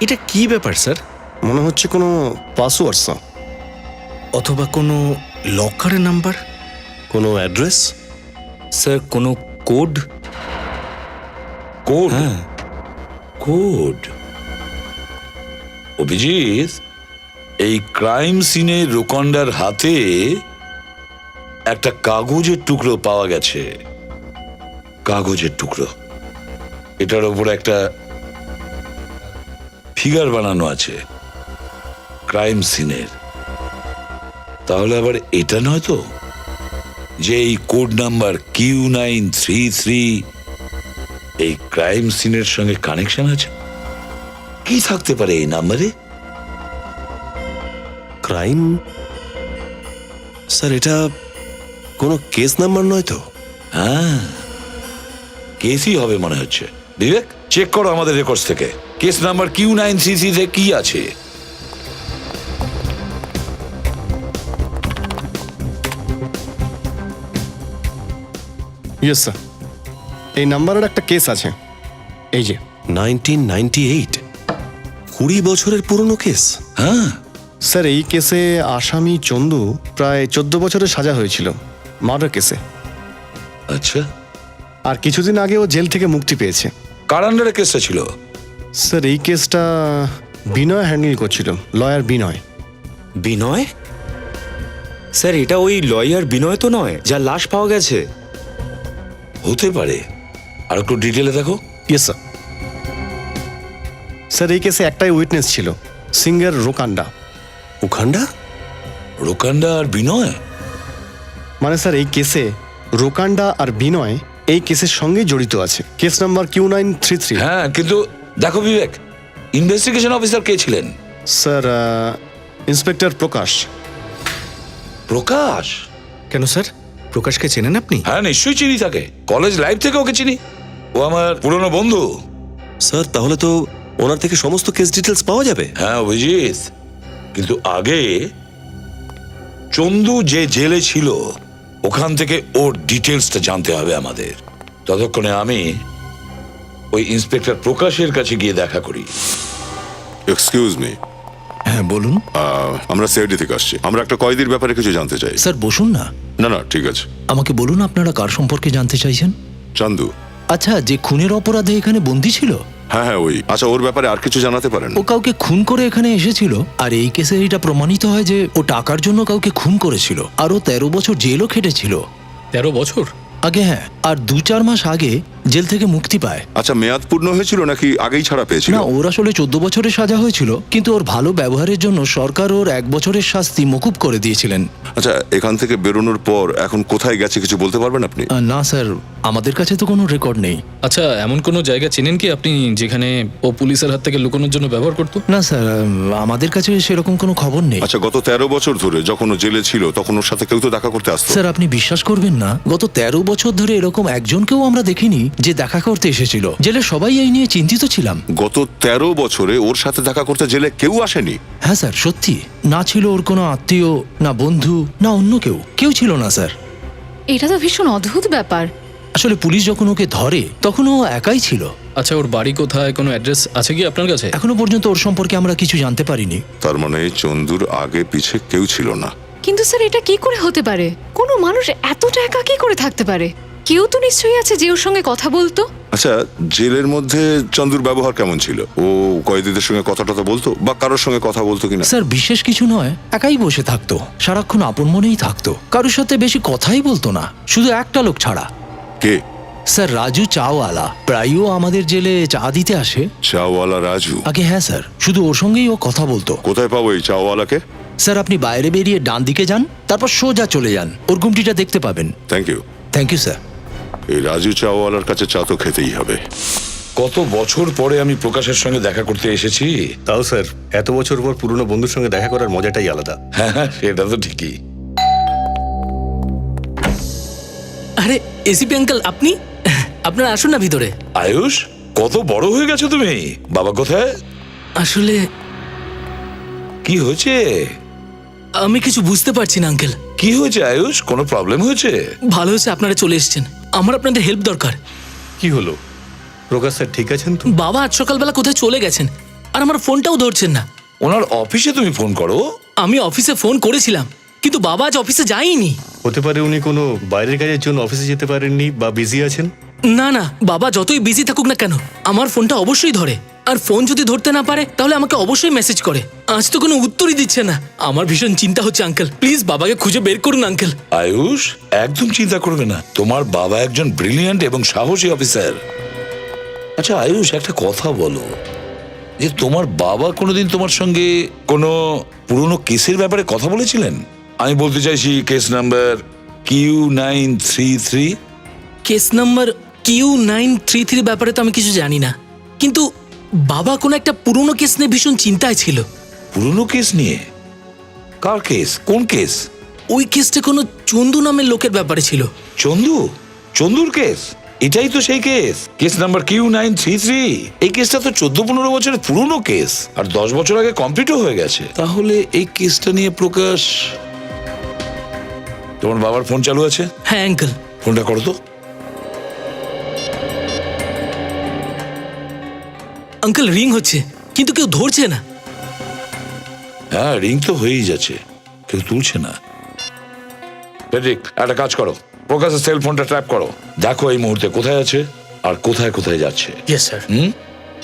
এটা কি ব্যাপার স্যার? মনে হচ্ছে কোনো পাসওয়ার্ড স্যার, অথবা কোনো লকারের নাম্বার, কোনো অ্যাড্রেস। স্যার কোনো কোড? কোড হ্যাঁ কোড অভিজিৎ, এই ক্রাইম সিনে রুকন্ডার হাতে একটা কাগজের টুকরো পাওয়া গেছে। কাগজের টুকরো, এটার উপর একটা ফিগার বানানো আছে ক্রাইম সিনের। তাহলে আবার এটা নয় তো যে এই কোড নাম্বার Q933 এই ক্রাইম সিনের সঙ্গে কানেকশন আছে? কি থাকতে পারে এই নাম্বারে? ক্রাইম স্যার, এটা কোনো কেস নাম্বার নয় তো? হ্যাঁ, কেসই হবে মনে হচ্ছে। বিবেক, চেক করো আমাদের রেকর্ডস থেকে কেস নাম্বার Q933 তে কি আছে। ইয়েস স্যার, এই নাম্বারের একটা কেস আছে। এই যে 1998, 20 বছরের পুরনো কেস। হ্যাঁ স্যার, এই কেসে আসামি চন্দু প্রায় 14 বছরের সাজা হয়েছিল মার্ডার কেসে। আচ্ছা, আর কিছুদিন আগে ও জেল থেকে মুক্তি পেয়েছে। কার আন্ডারে কেসটা ছিল? স্যার, এই কেসটা বিনয় হ্যান্ডেল করছিল, লয়ার বিনয়। বিনয়? স্যার, এটা ওই লয়ার বিনয় তো নয় যার লাশ পাওয়া গেছে? হতে পারে, আর একটু ডিটেলে দেখো। Yes sir. স্যার, এই কেসে একটাই উইটনেস ছিল, সিঙ্গার রোকান্ডা। উখান্ডা? রুকন্ডা আর বিনয়? মানে স্যার, এই কেসে রোকান্ডা আর বিনয় এই কেসের সঙ্গে জড়িত আছে। Case number Q933। হ্যাঁ, কিন্তু দেখো বিবেক, ইনভেস্টিগেশন অফিসার কে ছিলেন? স্যার, ইন্সপেক্টর প্রকাশ। প্রকাশ? কেন স্যার, প্রকাশকে চেনেন আপনি? হ্যাঁ, নিশ্চয়ই চিনি তাকে, কলেজ লাইফ থেকে ওকে চিনি, ও আমার পুরনো বন্ধু। স্যার, তাহলে তো ওনার থেকে সমস্ত কেস ডিটেলস পাওয়া যাবে। হ্যাঁ অভিজিৎ, কিন্তু আগে চন্দু যে জেলে ছিল ওখান থেকে ওর ডিটেলসটা জানতে হবে আমাদের। ততক্ষণে আমি ওই ইন্সপেক্টর প্রকাশের কাছে গিয়ে দেখা করি। এক্সকিউজ মি, হ্যাঁ বলুন। আমরা সিআইডি থেকে আসছি, আমরা একটা কয়েদির ব্যাপারে কিছু জানতে চাই। স্যার বসুন না। না না, ঠিক আছে। আমাকে বলুন আপনারা কার সম্পর্কে জানতে চাইছেন? চান্দু। আচ্ছা, যে খুনের অপরাধে এখানে বন্দী ছিল? হ্যাঁ হ্যাঁ, ওই। আচ্ছা, ওর ব্যাপারে আর কিছু জানাতে পারেন? ও কাউকে খুন করে এখানে এসেছিল, আর এই কেসে এটা প্রমাণিত হয় যে ও টাকার জন্য কাউকে খুন করেছিল, আর ও 13 বছর জেলও খেটেছিল। 13 বছর? আগে হ্যাঁ, আর 2-4 মাস আগে জেল থেকে মুক্তি পায়। আচ্ছা, মেয়াদ পূর্ণ হয়েছিল নাকি আগেই ছাড়া পেয়েছিল? না, ওর আসলে 14 বছরের সাজা হয়েছিল, কিন্তু ওর ভালো ব্যবহারের জন্য সরকার ওর 1 বছরের শাস্তি মকুব করে দিয়েছিলেন। আচ্ছা, এখান থেকে বেরোনোর পর এখন কোথায় গেছে কিছু বলতে পারবেন আপনি? না স্যার, আমাদের কাছে তো কোনো রেকর্ড নেই। আচ্ছা, এমন কোনো জায়গা চেনেন কি আপনি যেখানে ও পুলিশের হাত থেকে লুকানোর জন্য ব্যবহার করতো? না স্যার, আমাদের কাছে সেরকম কোনো খবর নেই। আচ্ছা, গত 13 বছর ধরে যখন ও জেলে ছিল তখন ওর সাথে কেউ তো দেখা করতে আসতো? স্যার, আপনি বিশ্বাস করবেন না, গত 13 বছর ধরে এরকম একজনকেও আমরা দেখিনি যে দেখা করতে এসেছিল। জেলে সবাই এই নিয়ে চিন্তিত ছিলাম। গত 13 বছরে ওর সাথে দেখা করতে জেলে কেউ আসেনি? হ্যাঁ স্যার, সত্যি। না ছিল ওর কোনো আত্মীয়, না বন্ধু, না অন্য কেউ ছিল না স্যার। এটা তো ভীষণ অদ্ভুত ব্যাপার। আসলে পুলিশ যখন ওকে ধরে তখন ও একাই ছিল। আচ্ছা, ওর বাড়ি কোথায়, কোনো অ্যাড্রেস আছে কি আপনার কাছে? এখনো পর্যন্ত ওর সম্পর্কে আমরা কিছু জানতে পারিনি। তার মানে চন্দুর আগে পিছে কেউ ছিল না? কিন্তু স্যার, এটা কি করে হতে পারে? কোনো মানুষ এতটা একা কি করে থাকতে পারে? কেউ তো নিশ্চয়ই আছে যে ওর সঙ্গে কথা বলতো। আচ্ছা, জেলের মধ্যে চন্দুর ব্যবহার কেমন ছিল? ও কয়েদিদের সঙ্গে কথা টথা বলতো বা কারোর সঙ্গে কথা বলতো কিনা? স্যার, বিশেষ কিছু নয়, একাই বসে থাকতো, সারাক্ষণ আপন মনেই থাকতো, কারোর সাথে বেশি কথাই বলতো না, শুধু একটা লোক ছাড়া। কে? স্যার, রাজু চাওয়ালা। প্রায়ও আমাদের জেলে চা দিতে আসে। চাওয়ালা রাজু? আগে হ্যাঁ স্যার, শুধু ওর সঙ্গেই ও কথা বলতো। কোথায় পাবো এই চাওয়ালাকে? স্যার, আপনি বাইরে বেরিয়ে ডান দিকে যান, তারপর সোজা চলে যান, ওর গুমটিটা দেখতে পাবেন। Thank you. Thank you sir. এই রাজু চাওয়ালার কাছে চা তো খেতেই হবে। কত বছর পরে আমি প্রকাশের সঙ্গে দেখা করতে এসেছি। তাও স্যার, এত বছর পর পুরনো বন্ধুর সঙ্গে দেখা করার মজাটাই আলাদা। হ্যাঁ, সেটা তো ঠিকই। আরে এসিপি আঙ্কেল, আপনি? আপনারা আসুন না ভিতরে। আয়ুষ, কত বড় হয়ে গেছো তুমি। বাবা কোথায়? আসলে কি হয়েছে? আমি কিছু বুঝতে পারছি না আঙ্কেল। কি হয়েছে আয়ুষ? কোনো প্রবলেম হয়েছে? ভালো হয়েছে আপনারা চলে এসেছেন, আমার আপনাদের হেল্প দরকার। কি হলো? প্রকাশ স্যার ঠিক আছেন তো? বাবা আজ সকালবেলা কোথায় চলে গেছেন, আর আমার ফোনটাও ধরছেন না। ওনার অফিসে তুমি ফোন করো? আমি অফিসে ফোন করেছিলাম, কিন্তু বাবা আজ অফিসে যায়নি। হতে পারে উনি কোনো বাইরের কাজের জন্য অফিসে যেতে পারেননি বা বিজি আছেন। না না, বাবা যতই বিজি থাকুক না কেন আমার ফোনটা অবশ্যই ধরে। আর ফোন যদি ধরতে না পারে তাহলে আমাকে অবশ্যই মেসেজ করে। আজ তো কোনো উত্তরই দিচ্ছে না। আমার ভীষণ চিন্তা হচ্ছে আঙ্কেল, প্লিজ বাবাকে খুঁজে বের করুন আঙ্কেল। আয়ুষ, একদম চিন্তা করবে না, তোমার বাবা একজন ব্রিলিয়ান্ট এবং সাহসী অফিসার। আচ্ছা আয়ুষ, একটা কথা বলো, যে তোমার বাবা কোনোদিন তোমার সঙ্গে কোনো পুরনো কেসের ব্যাপারে কথা বলেছিলেন? আমি বলতে চাইছি case number Q933। Case number Q933 ব্যাপারে তো আমি কিছু জানি না, কিন্তু বাবা কোনো একটা পুরনো কেস নিয়ে ভীষণ চিন্তায় ছিল। পুরনো কেস নিয়ে? কার কেস? কোন কেস? ওই কেসটা কোনো চন্দু নামের লোকের ব্যাপারে ছিল। চন্দু? চন্দুর কেস? এটাই তো সেই কেস, কেস নাম্বার Q933। এই কেসটা তো 14-15 বছরের পুরনো কেস, আর 10 বছর আগে কমপ্লিটও হয়ে গেছে। তাহলে এই কেসটা নিয়ে প্রকাশ। তোমার বাবার ফোন চালু আছে? হ্যাঁ আঙ্কেল। ফোনটা করো তো। আঙ্কেল রিং হচ্ছে, কিন্তু কেউ ধরছে না। হ্যাঁ, রিং তো হয়েই যাচ্ছে, কেউ তুলছে না। ফেডরিক, একটা কাজ করো, প্রকাশের সেল ফোনটা ট্র্যাপ করো, দেখো এই মুহূর্তে কোথায় আছে আর কোথায় কোথায় যাচ্ছে। Yes sir.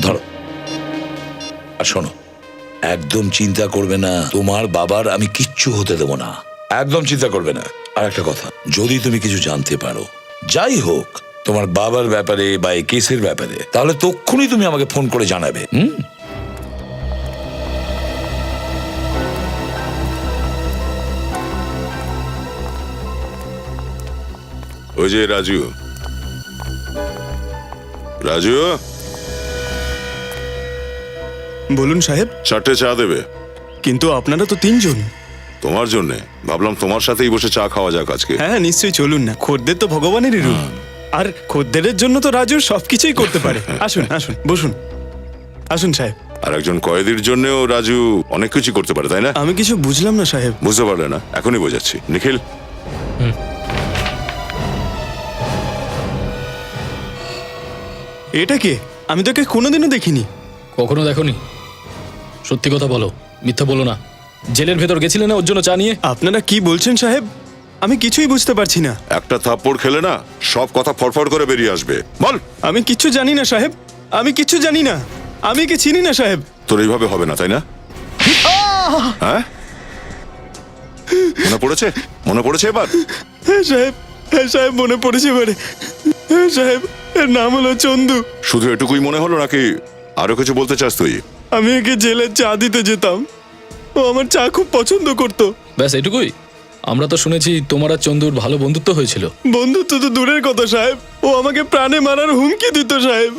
ধরো। আর শোনো, একদম চিন্তা করবে না, তোমার বাবার আমি কিচ্ছু হতে দেবো না, একদম চিন্তা করবে না। আর একটা কথা, যদি তুমি কিছু জানতে পারো, যাই হোক তোমার বাবার ব্যাপারে বা এই কেসের ব্যাপারে, তাহলে তক্ষুনি তুমি আমাকে ফোন করে জানাবে। ওই যে রাজু, রাজু, বলুন সাহেব। 4টে চা দেবে। কিন্তু আপনারা তো 3 জন। তোমার জন্যে ভাবলাম তোমার সাথেই বসে চা খাওয়া যাক আজকে। হ্যাঁ নিশ্চয়ই, চলুন না, খদ্দের তো ভগবানেরই রূপ। আর খদ্দেরের জন্য তো রাজু সবকিছুই করতে পারে। আসুন আসুন, বসুন, আসুন সাহেব। আর একজন কয়েদির জন্যও রাজু অনেক কিছু করতে পারে, তাই না? আমি কিছু বুঝলাম না সাহেব। বুঝতে পারলে না? এখনই বোঝাচ্ছি। নিখিল, এটা কে? আমি তোকে কোনোদিনও দেখিনি। কখনো দেখোনি? সত্যি কথা বলো, মিথ্যা বলো না। জেলের ভেতর গেছিলে না ওর জন্য চা নিয়ে? আপনারা কি বলছেন সাহেব? আমি কিছুই বুঝতে পারছি না। একটা থাপ্পড় খেলে না সব কথা ফড়ফড় করে বেরিয়ে আসবে। বল। আমি কিচ্ছু জানি না সাহেব, আমি কিচ্ছু জানি না, আমি কি চিনি না সাহেব। তোর এইভাবে হবে না, তাই না? হ্যাঁ, মনে পড়েছে? মনে পড়েছে এবার? হ্যাঁ সাহেব, হ্যাঁ সাহেব, মনে পড়েছে এবারে। হ্যাঁ সাহেব, এর নাম হলো চন্দু। শুধু এটুকুই মনে হলো নাকি আরো কিছু বলতে চাস তুই? আমি একে জেলে চা দিতে যেতাম, ও আমার চা খুব পছন্দ করতো। ব্যাস এটুকুই? আমরা তো শুনেছি তোমার আর চন্দুর ভালো বন্ধুত্ব হয়েছিল। বন্ধুত্ব তো দূরের কথা সাহেব, ও আমাকে প্রাণে মারার হুমকি দিত সাহেব।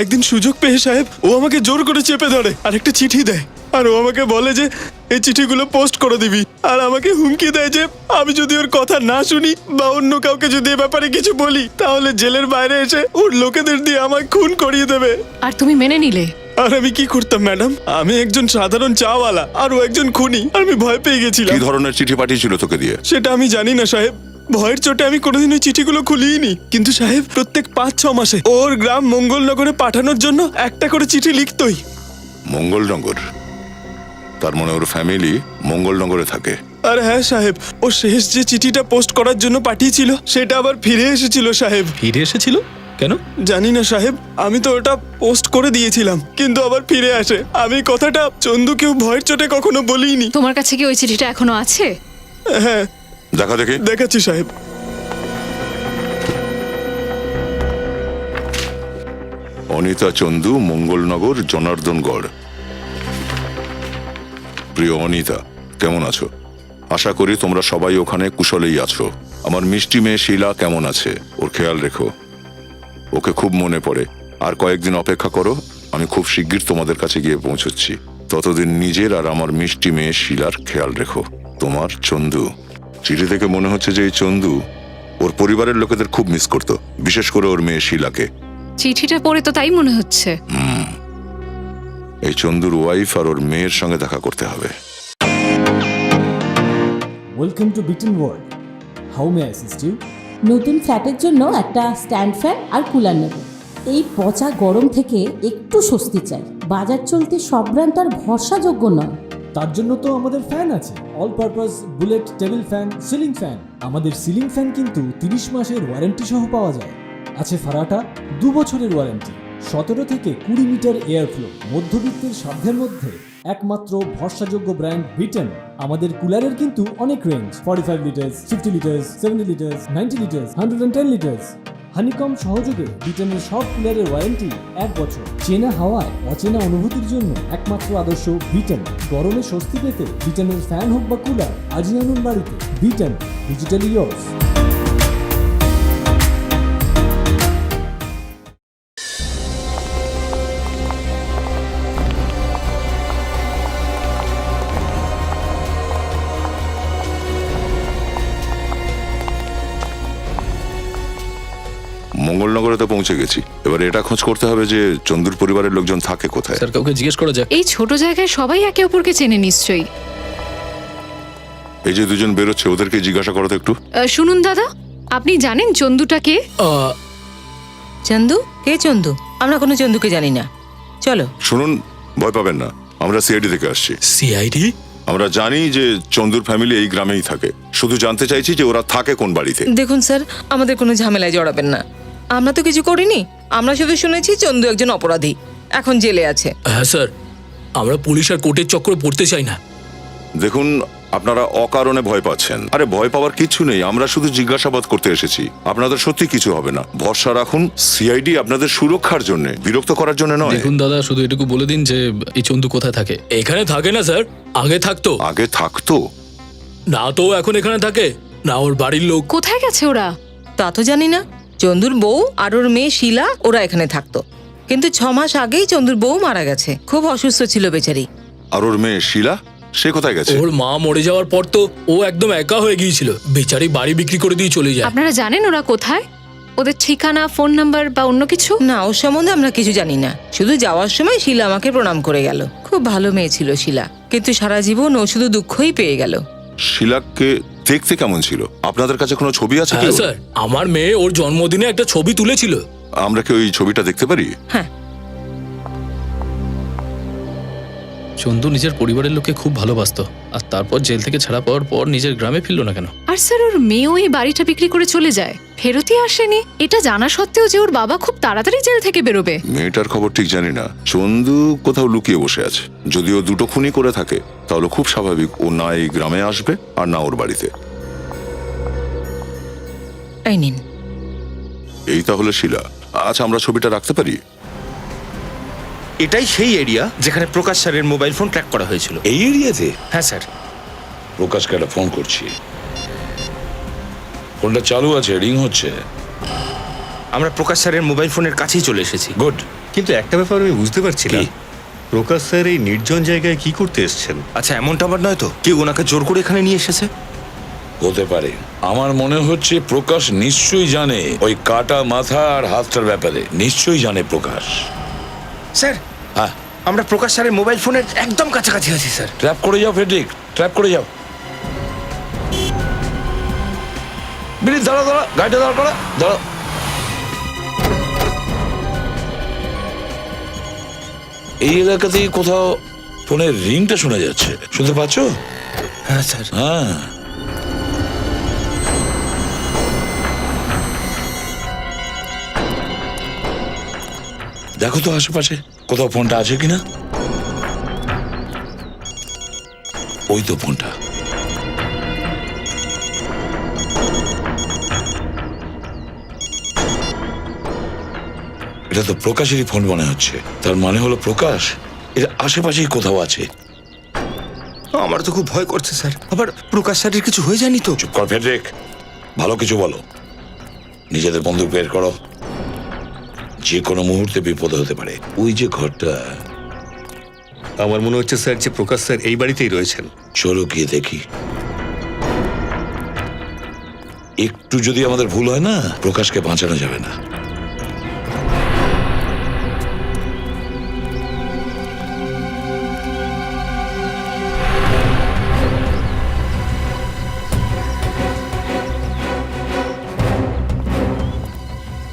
একদিন সুযোগ পেয়ে সাহেব ও আমাকে জোর করে চেপে ধরে আর একটা চিঠি দেয়, আর ও আমাকে বলে যে এই চিঠিগুলো পোস্ট করে দিবি, আর আমাকে হুমকি দেয় যে আমি যদি ওর কথা না শুনি বা অন্য কাউকে যদি এ ব্যাপারে কিছু বলি, তাহলে জেলের বাইরে এসে ওর লোকেদের দিয়ে আমায় খুন করিয়ে দেবে। আর তুমি মেনে নিলে? আর আমি কি করতাম ম্যাডাম, আমি একজন সাধারণ চাওয়ালা আর ও একজন খুনি, আর আমি ভয় পেয়ে গেছিলাম। কি ধরনের চিঠি পাঠিয়েছিল তোকে দিয়ে? সেটা আমি জানি না সাহেব, ভয়ের চোটে আমি কোনোদিন ওই চিঠিগুলো খুলিনি। কিন্তু সাহেব প্রত্যেক 5-6 মাসে ওর গ্রাম মঙ্গলনগরে পাঠানোর জন্য একটা করে চিঠি লিখতই। মঙ্গলনগর? তার মানে ওর ফ্যামিলি মঙ্গলনগরে থাকে? আর হ্যাঁ সাহেব, ও শেষ যে চিঠিটা পোস্ট করার জন্য পাঠিয়েছিল সেটা আবার ফিরে এসেছিল সাহেব। ফিরে এসেছিল কেন? জানি না সাহেব, আমি তো ওটা পোস্ট করে দিয়েছিলাম, কিন্তু আবার ফিরে আসে। আমি কথাটা চন্দুকেও ভয়ের চোটে কখনো বলিনি। তোমার কাছে কি ওই চিঠিটা এখনো আছে? হ্যাঁ, দেখা দেখি। দেখাচ্ছি সাহেব। অনিতা চন্দু, মঙ্গলনগর, জনার্দনগড়। প্রিয় অনিতা, কেমন আছো? আশা করি তোমরা সবাই ওখানে কুশলেই আছো। আমার মিষ্টি মেয়ে শিলা কেমন আছে? ওর খেয়াল রেখো, ওকে খুব মনে পড়ে। আর কয়েকদিন অপেক্ষা করো, আমি খুব শিগগির তোমাদের কাছে গিয়ে পৌঁছচ্ছি। ততদিন নিজের আর আমার মিষ্টি মেয়ে শিলার খেয়াল রেখো। তোমার চন্দু। চিঠি থেকে মনে হচ্ছে যে এই চন্দু ওর পরিবারের লোকেদের খুব মিস করতো, বিশেষ করে ওর মেয়ে শিলাকে। চিঠিটা পড়ে তো তাই মনে হচ্ছে। এই চন্দুর ওয়াইফ আর ওর মেয়ের সঙ্গে দেখা করতে হবে। Welcome to Bitten world. How may I assist you? নতুন ফ্ল্যাটের জন্য একটা স্ট্যান্ড ফ্যান আর কুলার নেব। এই পচা গরম থেকে একটু স্বস্তি চাই। বাজার চলতে সব ব্র্যান্ড আর ভরসাযোগ্য নয়। তার জন্য তো আমাদের ফ্যান আছে, all purpose bullet table fan, ceiling fan. আমাদের সিলিং ফ্যান কিন্তু 30 মাসের ওয়ারেন্টি সহ পাওয়া যায়। আছে ফারাটা 2 বছরের ওয়ারেন্টি, 17 থেকে 20 মিটার এয়ার ফ্লো, মধ্যবিত্তের সাধ্যের মধ্যে একমাত্র ভরসাযোগ্য ব্র্যান্ড বিটেন। আমাদের কুলারের কিন্তু অনেক range, 45 litres, 50 litres, 70 litres, 90 litres, 110 litres. Honeycomb সহযোগে বিটেনের সব কুলারের ওয়ারেন্টি 1 বছর। চেনা হাওয়ায় অচেনা অনুভূতির জন্য একমাত্র আদর্শ বিটেন। গরমে স্বস্তি পেতে বিটেনের ফ্যান হোক বা কুলার, আজই আনুন বাড়িতে। Beaten, digitally years. মঙ্গলনগরে তো পৌঁছে গেছি, এবার এটা খোঁজ করতে হবে যে চন্দুর পরিবারের লোকজন থাকে কোথায়। স্যার কাউকে জিজ্ঞেস করা যাক। এই ছোট জায়গায় সবাই একে অপরকে চেনে নিশ্চয়ই। এই যে দুজন বেরোচ্ছে ওদেরকে জিজ্ঞাসা করো তো একটু। শুনুন দাদা, আপনি জানেন চন্দুটাকে? চন্দু? কে চন্দু? আমরা কোনো চন্দুকে জানি না। চলো। শুনুন, ভয় পাবেন না, আমরা সিআইডি থেকে আসছি। সিআইডি? আমরা জানি যে চন্দুর ফ্যামিলি এই গ্রামেই থাকে, শুধু জানতে চাইছি যে ওরা থাকে কোন বাড়িতে। দেখুন স্যার, আমাদের কোনো ঝামেলায় জড়াবেন না। আমরা তো কিছু করিনি, আমরা শুধু শুনেছি চন্দু একজন অপরাধী, এখন জেলে আছে। হ্যাঁ স্যার, আমরা পুলিশ আর কোর্টের চক্করে পড়তে চাই না। দেখুন, আপনারা অকারণে ভয় পাচ্ছেন। আরে ভয় পাওয়ার কিছু নেই, আমরা শুধু জিজ্ঞাসাবাদ করতে এসেছি। আপনাদের সত্যি কিছু হবে না, ভরসা রাখুন। সিআইডি আপনাদের সুরক্ষার জন্য, বিরক্ত করার জন্য নয়। দেখুন দাদা, শুধু এটুকু বলে দিন যে এই চন্দু কোথায় থাকে। এখানে থাকে না স্যার, আগে থাকতো। আগে থাকতো না তো এখন এখানে থাকে না, ওর বাড়ির লোক। কোথায় গেছে ওরা? তা তো জানি না। চন্দুর বউ আর ওর মেয়ে শিলা ওরা এখানে থাকতো, কিন্তু 6 মাস আগেই চন্দুর বউ মারা গেছে, খুব অসুস্থ ছিল বেচারি। আর ওর মেয়ে শিলা, সে কোথায় গেছে? ওর মা মরে যাওয়ার পর তো ও একদম একা হয়ে গিয়েছিল, বেচারি বাড়ি বিক্রি করে দিয়ে চলে যায়। আপনারা জানেন ওরা কোথায়? ওদের ঠিকানা, ফোন নাম্বার বা অন্য কিছু? না, ওর সম্বন্ধে আমরা কিছু জানি না। শুধু যাওয়ার সময় শিলা আমাকে প্রণাম করে গেল। খুব ভালো মেয়ে ছিল শিলা, কিন্তু সারা জীবন ও শুধু দুঃখই পেয়ে গেল। শিলাকে দেখতে কেমন ছিল? আপনাদের কাছে কোনো ছবি আছে কি? হ্যাঁ স্যার, আমার মেয়ে ওর জন্মদিনে একটা ছবি তুলেছিল। আমরা কি ওই ছবিটা দেখতে পারি? হ্যাঁ। চন্দু নিজের পরিবারের লোককে খুব ভালোবাসতো, আর তারপর জেল থেকে ছাড়া পাওয়ার পর নিজের গ্রামে ফিরলো না কেন? আর স্যার, ওর মেয়েও এই বাড়িটা বিক্রি করে চলে যায়, ফেরতই আসেনি। এটা জানা সত্ত্বেও যে ওর বাবা খুব তাড়াতাড়ি জেল থেকে বেরোবে। মেয়েটার খবর ঠিক জানি না, চন্দু কোথাও লুকিয়ে বসে আছে। যদি ও দুটো খুনই করে থাকে তাহলে খুব স্বাভাবিক ও না এই গ্রামে আসবে আর না ওর বাড়িতে। এই নিন। এই তাহলে শিলা। আচ্ছা, আমরা ছবিটা রাখতে পারি? এটাই সেই এরিয়া যেখানে প্রকাশ স্যারের মোবাইল ফোন ট্র্যাক করা হয়েছিল। এই এরিয়াতে? হ্যাঁ স্যার। প্রকাশকে একটা ফোন করছি, ফোনটা চালু আছে, রিং হচ্ছে। আমরা প্রকাশ স্যারের মোবাইল ফোনের কাছেই চলে এসেছি। গুড। কিন্তু একটা ব্যাপার আমি বুঝতে পারছি না, প্রকাশ স্যার এই নির্জন জায়গায় কি করতে এসেছেন? আচ্ছা, এমনটা আবার নয় তো কেউ ওনাকে জোর করে এখানে নিয়ে এসেছে? হতে পারে। আমার মনে হচ্ছে প্রকাশ নিশ্চয়ই জানে ওই কাটা মাথা আর হাতটার ব্যাপারে, নিশ্চয়ই জানে প্রকাশ। স্যার, হ্যাঁ, আমরা প্রকাশ স্যারের মোবাইল ফোনের একদম কাছাকাছি আছি স্যার। ট্র্যাপ করে যাও ফেডরিক, ট্র্যাপ করে যাও। বিনীত, দাঁড়া দাঁড়া, গাড়িটা দাঁড়া করা, দাঁড়া। এই এলাকাতেই কোথাও ফোনের রিংটা শোনা যাচ্ছে, শুনতে পাচ্ছ? হ্যাঁ স্যার। হ্যাঁ, দেখো তো আশেপাশে কোথাও ফোনটা আছে কিনা। ওই তো ফোনটা। এটা তো প্রকাশেরই ফোন মনে হচ্ছে, তার মানে হলো প্রকাশ এর আশেপাশেই কোথাও আছে। আমার তো খুব ভয় করছে স্যার, আবার প্রকাশ স্যারের কিছু হয়ে যায়নি তো? চুপ কর ফেডরিক, ভালো কিছু বলো। নিজেদের বন্দুক বের করো, যে কোনো মুহূর্তে বিপদ হতে পারে। ওই যে ঘরটা, আমার মনে হচ্ছে স্যার যে প্রকাশ স্যার এই বাড়িতেই রয়েছেন। চলো গিয়ে দেখি। একটু যদি আমাদের ভুল হয় না, প্রকাশকে বাঁচানো যাবে না।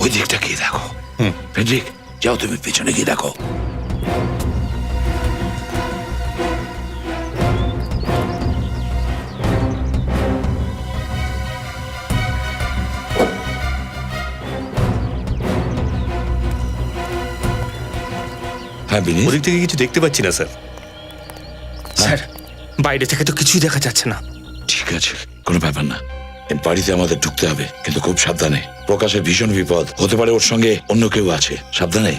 ওই দিকটা গিয়ে দেখো। ফেডরিক, যাও তুমি পেছনে গিয়ে দেখো। হ্যাঁ বিনীত, ওদিক থেকে কিছু দেখতে পাচ্ছি না স্যার। স্যার বাইরে থেকে তো কিছুই দেখা যাচ্ছে না। ঠিক আছে, কোনো ব্যাপার না। এই বাড়িতে আমাদের ঢুকতে হবে, কিন্তু খুব সাবধানে। প্রকাশের ভীষণ বিপদ হতে পারে, ওর সঙ্গে অন্য কেউ আছে, সাবধানে।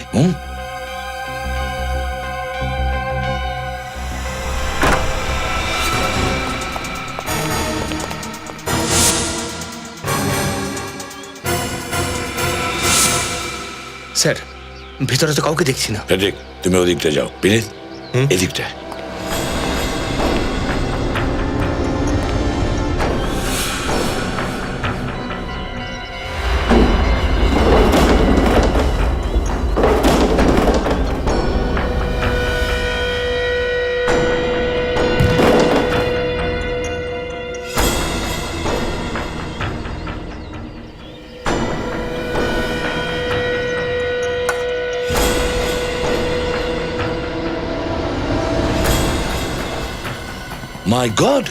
স্যার ভিতরে তো কাউকে দেখছি না। ফেডরিক, তুমি ওদিকটা যাও। বিনীত, এদিকটা। মাই গড,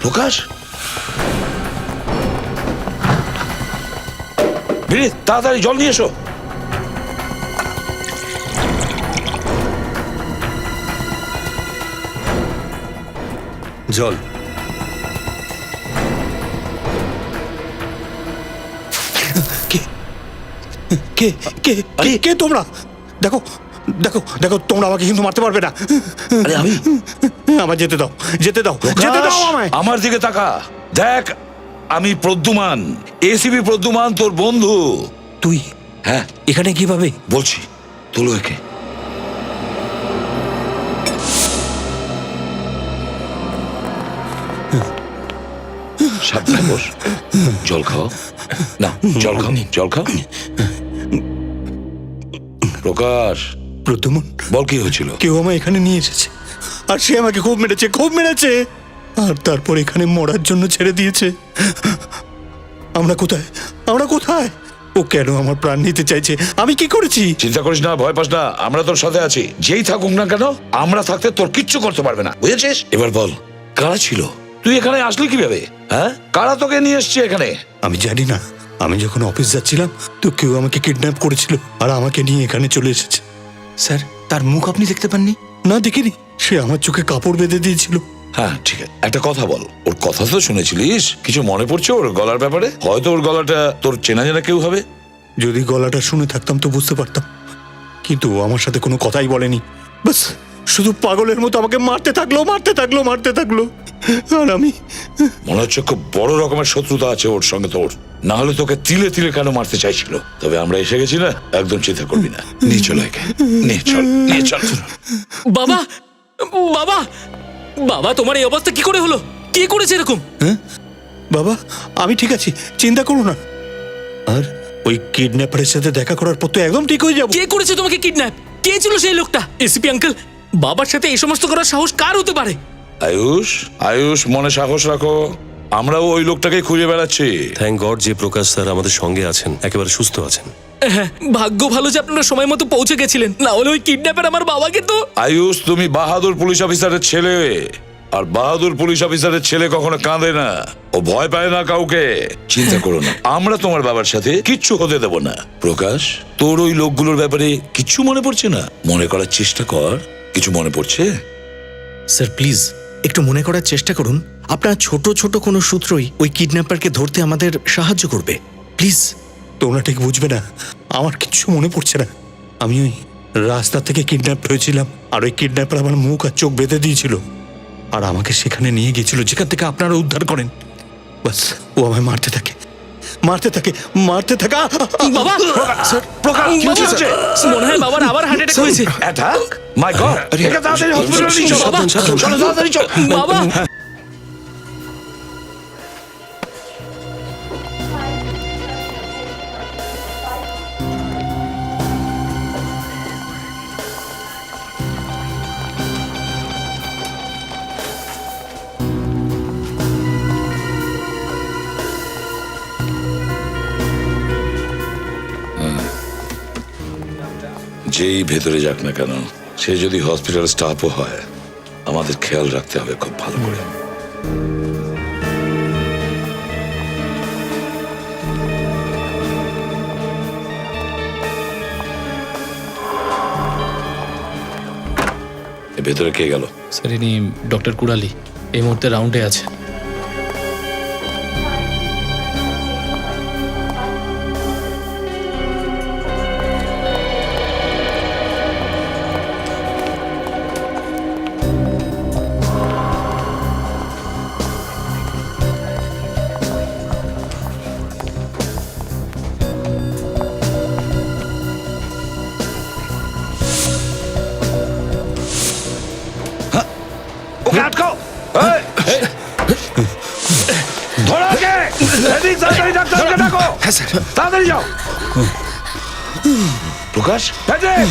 প্রকাশ! বিনীত, তাড়াতাড়ি জল নিয়ে এসো। জল। কে কে কে কে কে তোমরা? দেখো দেখো দেখো, তোমরা আমাকে কিন্তু মারতে পারবে না। আরে আমি, আমার যেতে দাও, যেতে দাও, যেতে দাও আমায়। আমার দিকে তাকা, দেখ, আমি প্রদ্যুমান, এসিপি প্রদ্যুমান, তোর বন্ধু। তুই? হ্যাঁ। এখানে কিভাবে? বলছি, তোলো একে। সাবধানে বস, জল খাও। না, জল খাও, জল খাও। প্রকাশ, প্রদ্যুমান, বল কি হয়েছিল? কেউ আমায় এখানে নিয়ে এসেছে, আর সে আমাকে খুব মেরেছে, খুব মেরেছে, আর তারপর এখানে মরার জন্য ছেড়ে দিয়েছে। আমরা কোথায়? আমরা কোথায়? ও কেন আমার প্রাণ নিতে চাইছে? আমি কি করেছি? চিন্তা করিস না, ভয় পাস না, আমরা তোর সাথে আছি। যেই থাকুক না কেন, আমরা থাকতে তোর কিচ্ছু করতে পারবে না, বুঝেছিস? এবার বল, কারা ছিল? তুই এখানে আসলি কিভাবে? হ্যাঁ, কারা তোকে নিয়ে এসছে এখানে? আমি জানি না। আমি যখন অফিস যাচ্ছিলাম তো কেউ আমাকে কিডন্যাপ করেছিল, আর আমাকে নিয়ে এখানে চলে এসেছে। স্যার, তার মুখ আপনি দেখতে পাননি? না, দেখিনি। সে আমার চোখে কাপড় বেঁধে দিয়েছিল। হ্যাঁ, ঠিক আছে, একটা কথা বল, ওর কথা তো শুনেছিলিস? কিছু মনে পড়ছে ওর গলার ব্যাপারে? হয়তো ওর গলাটা তোর চেনা জানা কেউ হবে। যদি গলাটা শুনে থাকতাম তো বুঝতে পারতাম, কিন্তু ও আমার সাথে কোনো কথাই বলেনি। বাস শুধু পাগলের মতো আমাকে মারতে থাকলো, মারতে থাকলো, মারতে থাকলো। আর আমি, মনে হচ্ছে খুব বড় রকমের শত্রুতা আছে ওর সঙ্গে তোর, না হলে তোকে তিলে তিলে কেন মারতে চাইছিল। তবে আমরা এসে গেছি না, একদম চিন্তা করবি না। নিয়ে চল একে, নিয়ে চল, নিয়ে চল। বাবা, বাবা, বাবা, তোমার এই অবস্থা কি করে হলো? কে করেছে এরকম? বাবা, আমি ঠিক আছি, চিন্তা করো না। আর ওই কিডন্যাপারের সাথে দেখা করার পর তো একদম ঠিক হয়ে যাবো। কে করেছে তোমাকে কিডন্যাপ? কে ছিল সেই লোকটা? এসিপি আঙ্কেল, বাবার সাথে এই সমস্ত করার সাহস কার হতে পারে? আয়ুষ, আয়ুষ, মনে সাহস রাখো, আমরাও ওই লোকটাকে খুঁজে বেড়াচ্ছি। থ্যাংক গড যে প্রকাশ স্যার আমাদের সঙ্গে আছেন, একেবারে সুস্থ আছেন। হ্যাঁ, ভাগ্য ভালো যে আপনারা সময় মতো পৌঁছে গেছিলেন, না হলে ওই কিডন্যাপার আমার বাবাকে তো। আয়ুষ, তুমি বাহাদুর পুলিশ অফিসারের ছেলে, আর বাহাদুর পুলিশ অফিসারের ছেলে কখনো কাঁদে না, ও ভয় পায় না কাউকে। চিন্তা করো না, আমরা তোমার বাবার সাথে কিচ্ছু হতে দেব না। প্রকাশ, তোর ওই লোকগুলোর ব্যাপারে কিচ্ছু মনে পড়ছে না? মনে করার চেষ্টা কর, কিছু মনে পড়ছে? স্যার প্লিজ একটু মনে করার চেষ্টা করুন। আপনার ছোট ছোট কোনো সূত্রই ওই কিডন্যাপারকে ধরতে আমাদের সাহায্য করবে, প্লিজ। তোমরা ঠিক বুঝবে না, আমার কিচ্ছু মনে পড়ছে না। আমি ওই রাস্তা থেকে কিডন্যাপ হয়েছিলাম, আর ওই কিডন্যাপার আমার মুখ আর চোখ বেঁধে দিয়েছিল, আর আমাকে সেখানে নিয়ে গিয়েছিল যেখান থেকে আপনারা উদ্ধার করেন। বাস ও আমায় মারতে থাকে, মারতে থাকে, মারতে থাকা। বাবা, স্যার, প্রকাশ, কি হচ্ছে? মনে হয় বাবার আবার হার্ট অ্যাটাক হয়েছে। অ্যাটাক? মাই গড, একে তাড়াতাড়ি হসপিটালে নিয়ে চলো। চলো, তাড়াতাড়ি চলো। বাবা, যেই ভেতরে যাক না কেন, সে যদি হসপিটাল স্টাফও হয়, আমাদের খেয়াল রাখতে হবে খুব ভালো করে। ভেতরে কে গেল? স্যার ইনি ডক্টর কুড়ালি এই মুহূর্তে রাউন্ডে আছে। ওকে আটকাও! এই! ধরো ওকে! এদিক তাড়াতাড়ি ডাক্তারকে ডাকো! তাড়াতাড়ি যাও! প্রকাশ, এদিক!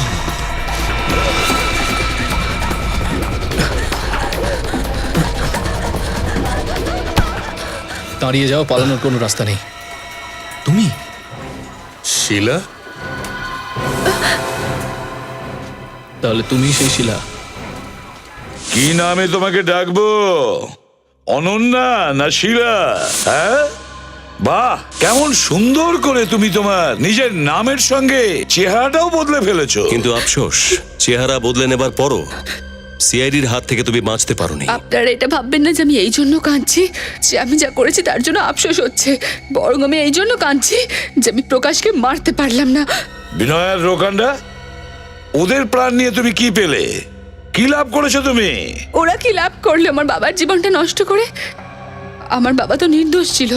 দাঁড়িয়ে যাও, পালানোর কোনো রাস্তা নেই। তুমি শিলা? তাহলে তুমি সেই শিলা? কি নামে তোমাকে ডাকবো? অনন্যা না শিলা? হ্যাঁ, বাহ, কেমন সুন্দর করে তুমি তোমার নিজের নামের সঙ্গে চেহারাটাও বদলে ফেলেছো। কিন্তু আফসোস, চেহারা বদলে নেবার পরও সিআইডির হাত থেকে তুমি বাঁচতে পারোনি। আপনারা এটা ভাববেন না যে আমি এই জন্য কাঁদছি যে আমি যা করেছি তার জন্য আফসোস হচ্ছে, বরং আমি এই জন্য কাঁদছি যে আমি প্রকাশকে মারতে পারলাম না। বিনয় আর রোকান্ডা, ওদের প্রাণ নিয়ে তুমি কি পেলে? কি লাভ করেছো তুমি? ওরা কি লাভ করলো আমার বাবার জীবনটা নষ্ট করে? আমার বাবা তো নির্দোষ ছিল,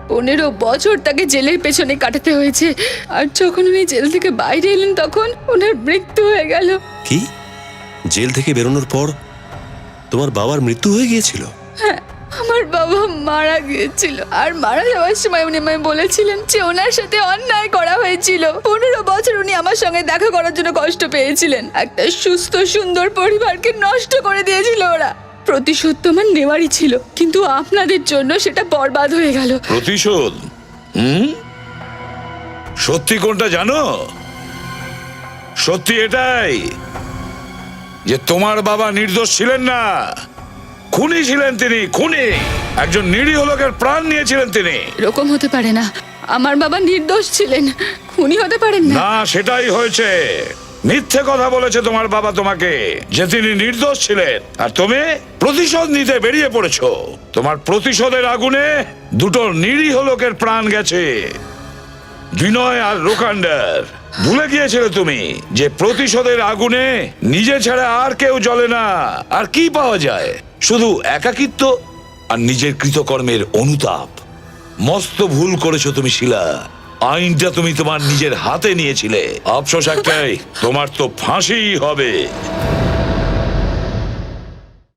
15 বছর তাকে জেলের পেছনে কাটাতে হয়েছে, আর যখন উনি জেল থেকে বাইরে এলেন তখন ওনার মৃত্যু হয়ে গেল। কি? জেল থেকে বেরোনোর পর তোমার বাবার মৃত্যু হয়ে গিয়েছিল? হ্যাঁ, আমার বাবা মারা গিয়েছিল, আর মারা যাওয়ার সময় উনি আমায় বলেছিলেন যে ওনার সাথে অন্যায় করা হয়েছিল। 15 বছর উনি আমার সঙ্গে দেখা করার জন্য কষ্ট পেয়েছিলেন। একটা সুস্থ সুন্দর পরিবারকে নষ্ট করে দিয়েছিল ওরা। প্রতিশোধ তো আমার নেওয়ারই ছিল, কিন্তু আপনাদের জন্য সেটা বরবাদ হয়ে গেল। প্রতিশোধ? সত্যি কোনটা জানো? সত্যি এটাই যে তোমার বাবা নির্দোষ ছিলেন না, খুনি ছিলেন তিনি, খুনি। একজন নিরীহ লোকের প্রাণ নিয়েছিলেন তিনি। এরকম হতে পারে না, আমার বাবা নির্দোষ ছিলেন, খুনি হতে পারেন না। না, সেটাই হয়েছে। মিথ্যে কথা বলেছে তোমার বাবা তোমাকে যে তিনি নির্দোষ ছিলেন, আর তুমি প্রতিশোধ নিতে বেরিয়ে পড়েছো। তোমার প্রতিশোধের আগুনে দুটো নিরীহ লোকের প্রাণ গেছে, বিনয় আর রোকান্ডার। ভুলে গিয়েছিলে তুমি যে প্রতিশোধের আগুনে নিজে ছাড়া আর কেউ জ্বলে না। আর কি পাওয়া যায়? শুধু একাকিত্ব আর নিজের কৃতকর্মের অনুতাপ। মস্ত ভুল করেছো তুমি শিলা। আইনটা তুমি তোমার নিজের হাতে নিয়েছিলে। আফসোস একটাই, তোমার তো ফাঁসিই হবে।